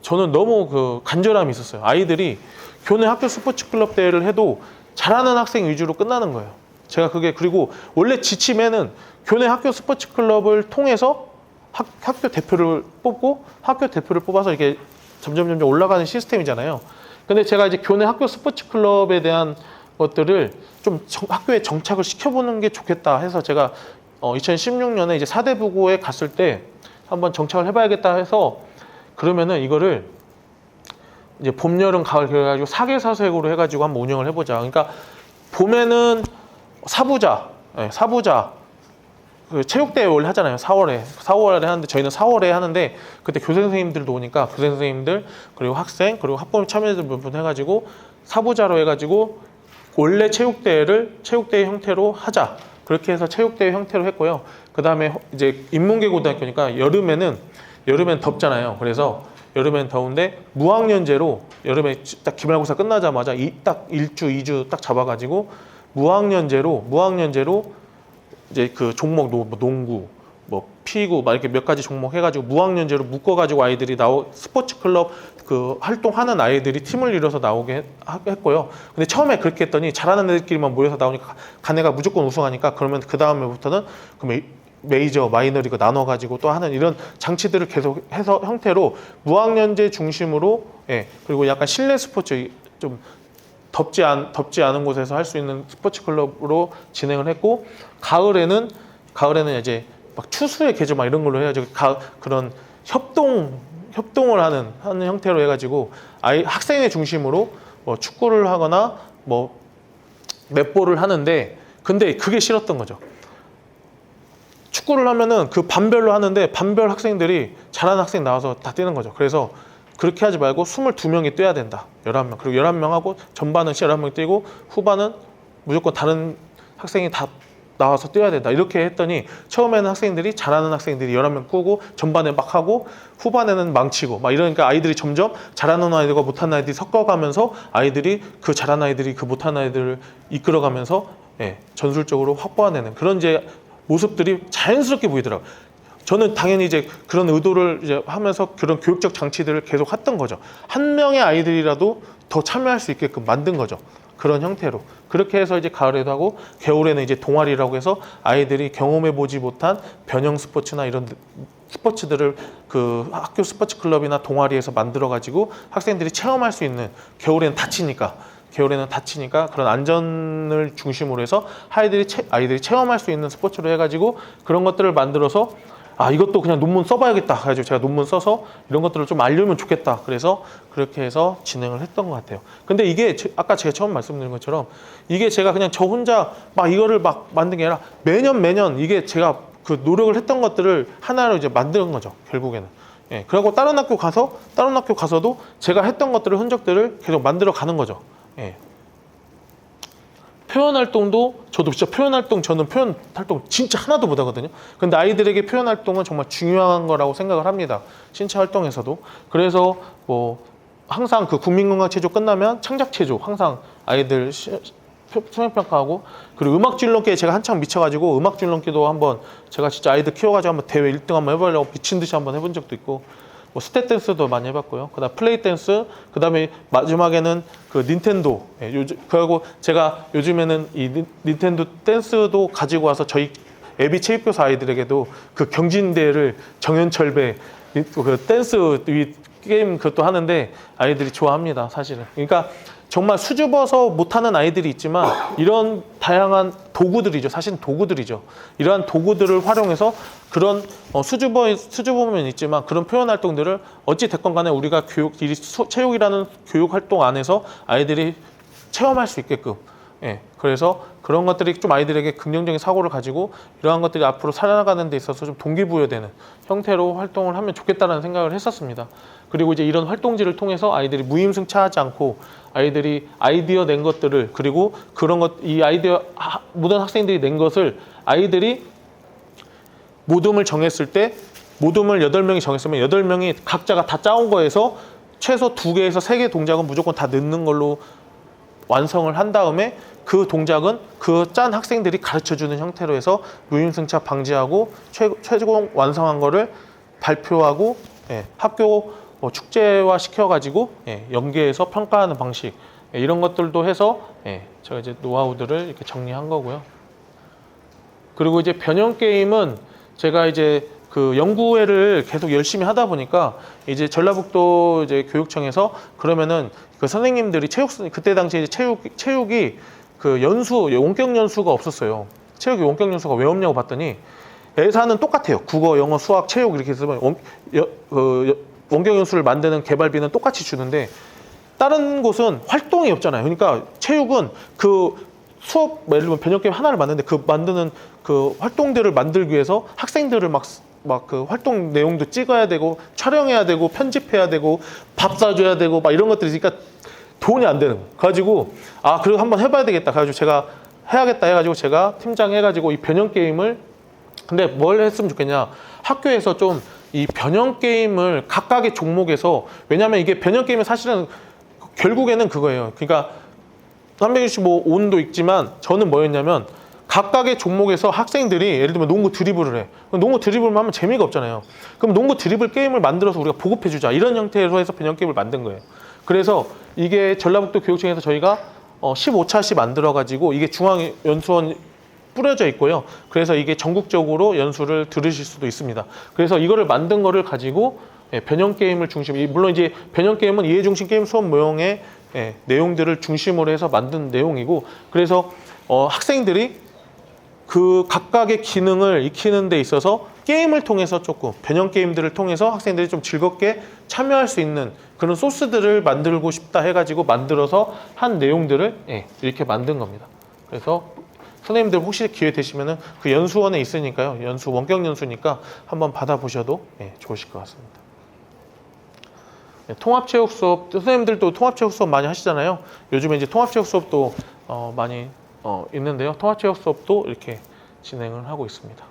저는 너무 그 간절함이 있었어요. 아이들이 교내 학교 스포츠 클럽 대회를 해도 잘하는 학생 위주로 끝나는 거예요. 제가 그리고 원래 지침에는 교내 학교 스포츠 클럽을 통해서 학교 대표를 뽑고 학교 대표를 뽑아서 이렇게 점점 올라가는 시스템이잖아요. 근데 제가 이제 교내 학교 스포츠 클럽에 대한 것들을 좀 학교에 정착을 시켜보는 게 좋겠다 해서 제가 2016년에 이제 사대부고에 갔을 때 한번 정착을 해봐야겠다 해서 그러면은 이거를 이제 봄, 여름, 가을 그래가지고 사계사색으로 해가지고 한번 운영을 해보자. 그러니까 봄에는 사부자 그 체육대회 원래 하잖아요. 4월에 하는데 저희는 4월에 하는데 그때 교생 선생님들도 오니까 교생 선생님들 그리고 학생 그리고 학부모 참여자들 몇 분 해가지고 사부자로 해가지고 원래 체육대회 형태로 하자. 그렇게 해서 체육대회 형태로 했고요. 그 다음에 이제 인문계 고등학교니까 여름엔 덥잖아요. 그래서 여름엔 더운데 무학년제로 여름에 딱 기말고사 끝나자마자 딱 1주, 2주 딱 잡아가지고 무학년제로 이제 그 종목 농구, 뭐 피구 막 이렇게 몇 가지 종목 해가지고 무학년제로 묶어가지고 아이들이 스포츠 클럽 그 활동하는 아이들이 팀을 이뤄서 나오게 했고요. 근데 처음에 그렇게 했더니 잘하는 애들끼리만 모여서 나오니까 가네가 무조건 우승하니까 그러면 그 다음에부터는 메이저, 마이너리그 나눠가지고 또 하는 이런 장치들을 계속 해서 형태로 무학년제 중심으로 그리고 약간 실내 스포츠 좀 덥지 않은 곳에서 할 수 있는 스포츠 클럽으로 진행을 했고 가을에는 이제 막 추수의 계절 막 이런 걸로 해가지고 그런 협동을 하는 형태로 해가지고 학생의 중심으로 뭐 축구를 하거나 뭐 맷볼을 하는데 근데 그게 싫었던 거죠. 축구를 하면은 그 반별로 하는데 반별 학생들이 잘하는 학생 나와서 다 뛰는 거죠. 그래서 그렇게 하지 말고 22명이 뛰어야 된다. 11명. 그리고 11명 하고 전반은 11명 뛰고 후반은 무조건 다른 학생이 다 나와서 뛰어야 된다 이렇게 했더니 처음에는 학생들이 잘하는 학생들이 11명 꾸고 전반에 막 하고 후반에는 망치고 막 이러니까 아이들이 점점 잘하는 아이들과 못하는 아이들이 섞어가면서 아이들이 그 잘하는 아이들이 그 못하는 아이들을 이끌어가면서 전술적으로 확보해내는 그런 이제 모습들이 자연스럽게 보이더라고요. 저는 당연히 이제 그런 의도를 이제 하면서 그런 교육적 장치들을 계속 했던 거죠. 한 명의 아이들이라도 더 참여할 수 있게끔 만든 거죠. 그런 형태로. 그렇게 해서 이제 가을에도 하고 겨울에는 이제 동아리라고 해서 아이들이 경험해 보지 못한 변형 스포츠나 이런 스포츠들을 그 학교 스포츠 클럽이나 동아리에서 만들어 가지고 학생들이 체험할 수 있는 겨울에는 다치니까 그런 안전을 중심으로 해서 아이들이 체험할 수 있는 스포츠로 해가지고 그런 것들을 만들어서 이것도 그냥 논문 써봐야겠다 해가지고 제가 논문 써서 이런 것들을 좀 알려면 좋겠다 그래서 그렇게 해서 진행을 했던 것 같아요. 근데 이게 아까 제가 처음 말씀드린 것처럼 이게 제가 그냥 저 혼자 막 이거를 막 만든 게 아니라 매년 이게 제가 그 노력을 했던 것들을 하나로 이제 만드는 거죠 결국에는. 그리고 다른 학교 가서도 제가 했던 것들을 흔적들을 계속 만들어 가는 거죠. 표현 활동도 저도 진짜 저는 표현 활동 진짜 하나도 못 하거든요. 근데 아이들에게 표현 활동은 정말 중요한 거라고 생각을 합니다. 신체 활동에서도. 그래서 뭐 항상 그 국민건강체조 끝나면 창작체조 항상 아이들 수행평가하고 그리고 음악 줄넘기에 제가 한창 미쳐가지고 음악 줄넘기도 한번 제가 진짜 아이들 키워가지고 한번 대회 1등 한번 해보려고 미친 듯이 한번 해본 적도 있고 뭐 스텝 댄스도 많이 해봤고요. 그다음 플레이 댄스, 그다음에 마지막에는 그 닌텐도. 그리고 제가 요즘에는 이 닌텐도 댄스도 가지고 와서 저희 애비 체육교사 아이들에게도 그 경진대회를 정연철배 그 댄스 게임 그것도 하는데 아이들이 좋아합니다, 사실은. 그러니까 정말 수줍어서 못하는 아이들이 있지만 이런 다양한 도구들이죠. 사실 도구들이죠. 이러한 도구들을 활용해서 그런 수줍음은 있지만 그런 표현 활동들을 어찌 됐건 간에 우리가 체육이라는 교육 활동 안에서 아이들이 체험할 수 있게끔 그래서 그런 것들이 좀 아이들에게 긍정적인 사고를 가지고 이러한 것들이 앞으로 살아가는 데 있어서 좀 동기부여되는 형태로 활동을 하면 좋겠다는 생각을 했었습니다. 그리고 이제 이런 활동지를 통해서 아이들이 무임승차하지 않고 아이들이 아이디어 낸 것들을 그리고 이 아이디어 모든 학생들이 낸 것을 아이들이 모둠을 정했을 때 모둠을 8명이 정했으면 8명이 각자가 다 짜온 거에서 최소 2개에서 3개 동작은 무조건 다 넣는 걸로 완성을 한 다음에 그 동작은 그 짠 학생들이 가르쳐주는 형태로 해서 무임승차 방지하고 최종 완성한 거를 발표하고 학교 축제화 시켜가지고 연계해서 평가하는 방식 이런 것들도 해서 제가 이제 노하우들을 이렇게 정리한 거고요. 그리고 이제 변형 게임은 제가 이제 그 연구회를 계속 열심히 하다 보니까 이제 전라북도 이제 교육청에서 그러면은 그 선생님들이 그때 당시에 체육이 그 원격 연수가 없었어요. 체육이 원격 연수가 왜 없냐고 봤더니 예산은 똑같아요. 국어, 영어, 수학, 체육 이렇게 해서 원격 연수를 만드는 개발비는 똑같이 주는데 다른 곳은 활동이 없잖아요. 그러니까 체육은 그 수업 예를 들면 변형 게임 하나를 만드는데 그 만드는 그 활동들을 만들기 위해서 학생들을 막 그 활동 내용도 찍어야 되고 촬영해야 되고 편집해야 되고 밥 사줘야 되고 막 이런 것들이 있으니까 돈이 안 되는 거. 그래가지고 그래도 한번 해봐야 되겠다. 그래가지고 제가 해야겠다 해가지고 제가 팀장 해가지고 이 변형 게임을 근데 뭘 했으면 좋겠냐 학교에서 좀 이 변형 게임을 각각의 종목에서 왜냐하면 이게 변형 게임은 사실은 결국에는 그거예요. 그러니까 365온도 있지만 저는 뭐였냐면 각각의 종목에서 학생들이 예를 들면 농구 드리블을 해. 그럼 농구 드리블만 하면 재미가 없잖아요. 그럼 농구 드리블 게임을 만들어서 우리가 보급해주자. 이런 형태로 해서 변형 게임을 만든 거예요. 그래서 이게 전라북도 교육청에서 저희가 15차씩 만들어가지고 이게 중앙연수원 뿌려져 있고요. 그래서 이게 전국적으로 연수를 들으실 수도 있습니다. 그래서 이거를 만든 거를 가지고 변형 게임을 물론 이제 변형 게임은 이해 중심 게임 수업 모형의 내용들을 중심으로 해서 만든 내용이고 그래서 학생들이 그 각각의 기능을 익히는 데 있어서 게임을 통해서 조금 변형 게임들을 통해서 학생들이 좀 즐겁게 참여할 수 있는 그런 소스들을 만들고 싶다 해가지고 만들어서 한 내용들을 이렇게 만든 겁니다. 그래서 선생님들 혹시 기회 되시면은 그 연수원에 있으니까요. 원격 연수니까 한번 받아보셔도 좋으실 것 같습니다. 통합체육 수업 선생님들도 통합체육 수업 많이 하시잖아요. 요즘에 이제 통합체육 수업도 많이 있는데요. 통합체육 수업도 이렇게 진행을 하고 있습니다.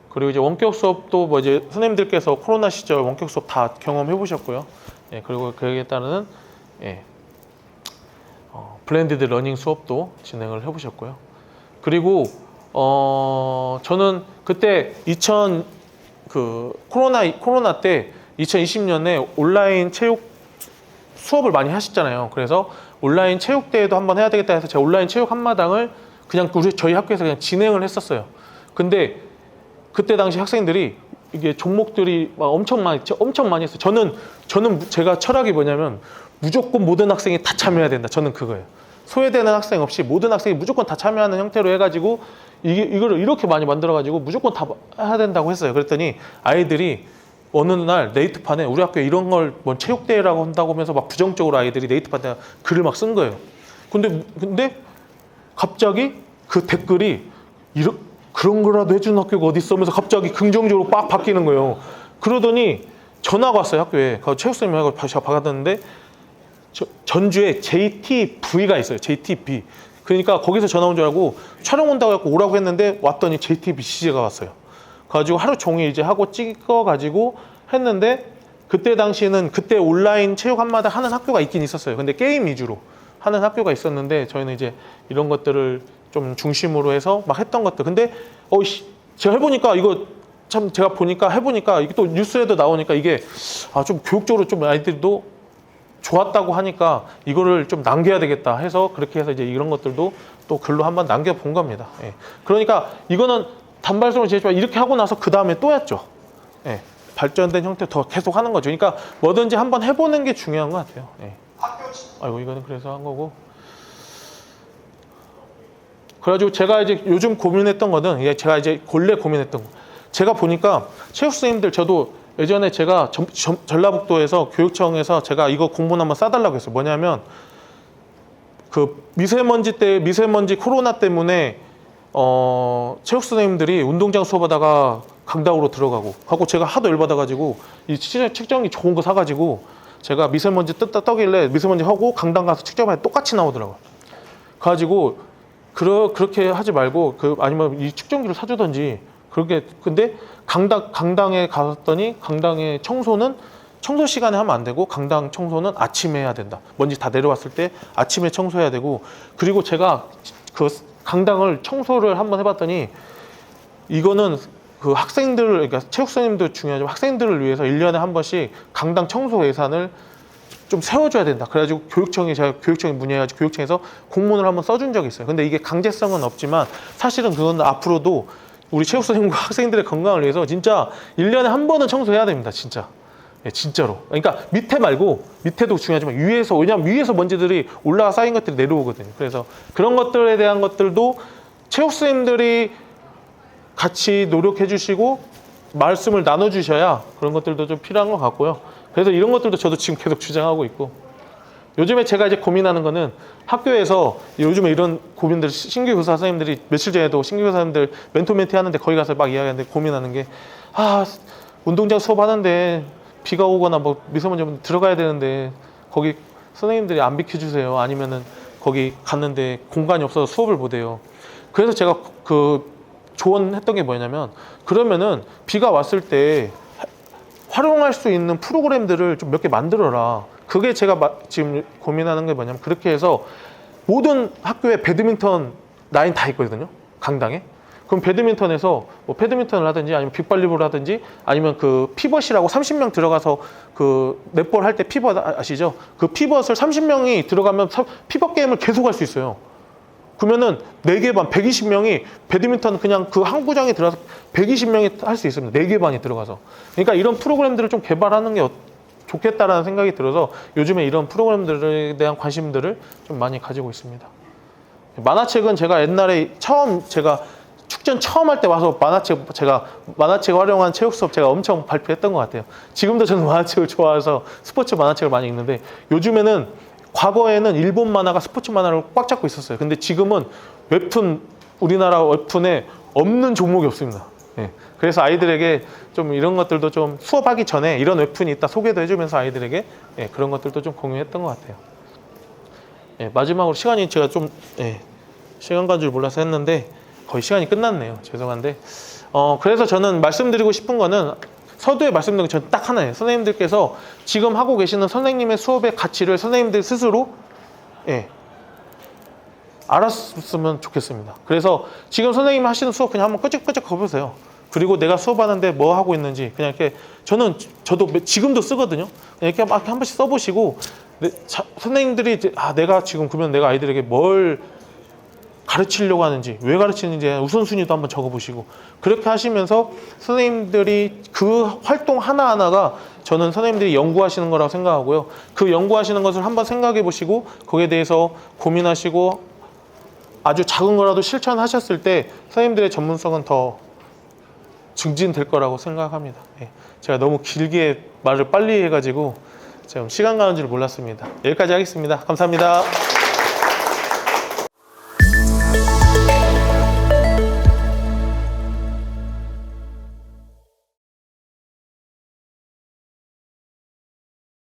그리고 이제 원격 수업도 뭐 이제 선생님들께서 코로나 시절 원격 수업 다 경험해 보셨고요. 예, 그리고 거기에 따르는 예, 블렌디드 러닝 수업도 진행을 해 보셨고요. 그리고 저는 그때 코로나 때 2020년에 온라인 체육 수업을 많이 하셨잖아요. 그래서 온라인 체육대회도 한번 해야 되겠다 해서 제가 온라인 체육 한마당을 그냥 저희 학교에서 그냥 진행을 했었어요. 근데 그때 당시 학생들이 이게 종목들이 막 엄청 많이 했어요. 저는 제가 철학이 뭐냐면 무조건 모든 학생이 다 참여해야 된다. 저는 그거예요. 소외되는 학생 없이 모든 학생이 무조건 다 참여하는 형태로 해가지고 이거를 이렇게 많이 만들어가지고 무조건 다 해야 된다고 했어요. 그랬더니 아이들이 어느 날 네이트판에 우리 학교에 이런 걸 뭐 체육대회라고 한다고 하면서 막 부정적으로 아이들이 네이트판에 글을 막 쓴 거예요. 근데 갑자기 그 댓글이 그런 거라도 해주는 학교가 어디 있어 하면서 갑자기 긍정적으로 빡 바뀌는 거예요. 그러더니 전화가 왔어요. 학교에. 그 체육선생님하고 제가 받았는데 전주에 JTV가 있어요. JTB. 그러니까 거기서 전화 온 줄 알고 촬영 온다고 해서 오라고 했는데 왔더니 JTBC가 왔어요. 가지고 하루 종일 이제 하고 찍어가지고 했는데 그때 당시에는 그때 온라인 체육 한마당 하는 학교가 있긴 있었어요. 근데 게임 위주로 하는 학교가 있었는데 저희는 이제 이런 것들을 좀 중심으로 해서 막 했던 것들. 근데 제가 해보니까 이거 참 제가 해보니까 이게 또 뉴스에도 나오니까 이게 좀 교육적으로 좀 아이들도 좋았다고 하니까 이거를 좀 남겨야 되겠다 해서 그렇게 해서 이제 이런 것들도 또 글로 한번 남겨본 겁니다. 예. 그러니까 이거는 단발성으로 제지만 이렇게 하고 나서 그 다음에 또 했죠. 예. 발전된 형태 더 계속 하는 거죠. 그러니까 뭐든지 한번 해보는 게 중요한 것 같아요. 예. 아이고 이거는 그래서 한 거고. 그래가지고 제가 이제 요즘 고민했던 거는 제가 이제 본래 고민했던 거. 제가 보니까 체육 선생님들 저도 예전에 제가 전라북도에서 교육청에서 제가 이거 공문 한번 싸달라고 했어요. 뭐냐면 그 미세먼지 코로나 때문에 체육 선생님들이 운동장 수업하다가 강당으로 들어가고 하고 제가 하도 열받아가지고 이 측정기 좋은 거 사가지고 제가 미세먼지 떠길래 미세먼지 하고 강당 가서 측정하면 똑같이 나오더라고요. 가지고 그렇게 하지 말고 아니면 이 측정기를 사주던지 그렇게. 근데 강당에 갔더니 강당의 청소 시간에 하면 안 되고 강당 청소는 아침에 해야 된다. 먼지 다 내려왔을 때 아침에 청소해야 되고. 그리고 제가 그 강당을 청소를 한번 해봤더니 이거는 그 그러니까 체육 선생님도 중요하지만 학생들을 위해서 1년에 한 번씩 강당 청소 예산을 좀 세워줘야 된다. 그래가지고 제가 교육청에 문의해가지고 교육청에서 공문을 한번 써준 적이 있어요. 근데 이게 강제성은 없지만 사실은 그건 앞으로도 우리 체육 선생님과 학생들의 건강을 위해서 진짜 1년에 한 번은 청소해야 됩니다. 진짜. 예, 진짜로. 그러니까 밑에 말고 밑에도 중요하지만 왜냐면 위에서 먼지들이 올라가 쌓인 것들이 내려오거든요. 그래서 그런 것들에 대한 것들도 체육 선생님들이 같이 노력해 주시고 말씀을 나눠 주셔야 그런 것들도 좀 필요한 것 같고요. 그래서 이런 것들도 저도 지금 계속 주장하고 있고, 요즘에 제가 이제 고민하는 거는 학교에서 요즘에 이런 고민들 신규 교사 선생님들이 며칠 전에도 신규 교사님들 멘토멘티 하는데 거기 가서 막 이야기하는데 고민하는 게 운동장 수업하는데 비가 오거나 뭐 미세먼지 들어가야 되는데 거기 선생님들이 안 비켜주세요. 아니면은 거기 갔는데 공간이 없어서 수업을 못 해요. 그래서 제가 조언했던 게 뭐냐면 그러면은 비가 왔을 때 활용할 수 있는 프로그램들을 좀 몇 개 만들어라. 그게 제가 지금 고민하는 게 뭐냐면 그렇게 해서 모든 학교에 배드민턴 라인 다 있거든요. 강당에. 그럼 배드민턴에서 뭐 패드민턴을 하든지 아니면 빅발리볼을 하든지 아니면 그 피벗이라고 30명 들어가서 그 넷볼 할 때 피벗 아시죠? 그 피벗을 30명이 들어가면 피벗 게임을 계속 할 수 있어요. 그러면은 4개 반 120명이 배드민턴 그냥 그 한 구장에 들어가서 120명이 할 수 있습니다. 4개 반이 들어가서. 그러니까 이런 프로그램들을 좀 개발하는 게 좋겠다라는 생각이 들어서 요즘에 이런 프로그램들에 대한 관심들을 좀 많이 가지고 있습니다. 만화책은 제가 옛날에 제가 축전 처음 할 때 와서 만화책 활용한 체육 수업 제가 엄청 발표했던 것 같아요. 지금도 저는 만화책을 좋아해서 스포츠 만화책을 많이 읽는데 요즘에는 과거에는 일본 만화가 스포츠 만화를 꽉 잡고 있었어요. 근데 지금은 우리나라 웹툰에 없는 종목이 없습니다. 예. 그래서 아이들에게 좀 이런 것들도 좀 수업하기 전에 이런 웹툰이 있다 소개도 해주면서 아이들에게 그런 것들도 좀 공유했던 것 같아요. 마지막으로 시간이 제가 좀 시간 간 줄 몰라서 했는데 거의 시간이 끝났네요. 죄송한데 그래서 저는 말씀드리고 싶은 거는 서두에 말씀드린 건 저는 딱 하나예요. 선생님들께서 지금 하고 계시는 선생님의 수업의 가치를 선생님들 스스로 알았으면 좋겠습니다. 그래서 지금 선생님이 하시는 수업 그냥 한번 끄적끄적 거보세요. 그리고 내가 수업하는데 뭐 하고 있는지 그냥 이렇게 저도 지금도 쓰거든요. 그냥 이렇게 막 한 번씩 써보시고 선생님들이 이제 내가 지금 그러면 내가 아이들에게 뭘 가르치려고 하는지 왜 가르치는지 우선순위도 한번 적어보시고 그렇게 하시면서 선생님들이 그 활동 하나하나가 저는 선생님들이 연구하시는 거라고 생각하고요. 그 연구하시는 것을 한번 생각해 보시고 거기에 대해서 고민하시고 아주 작은 거라도 실천하셨을 때 선생님들의 전문성은 더 증진될 거라고 생각합니다. 제가 너무 길게 말을 빨리 해가지고 지금 시간 가는 줄 몰랐습니다. 여기까지 하겠습니다. 감사합니다.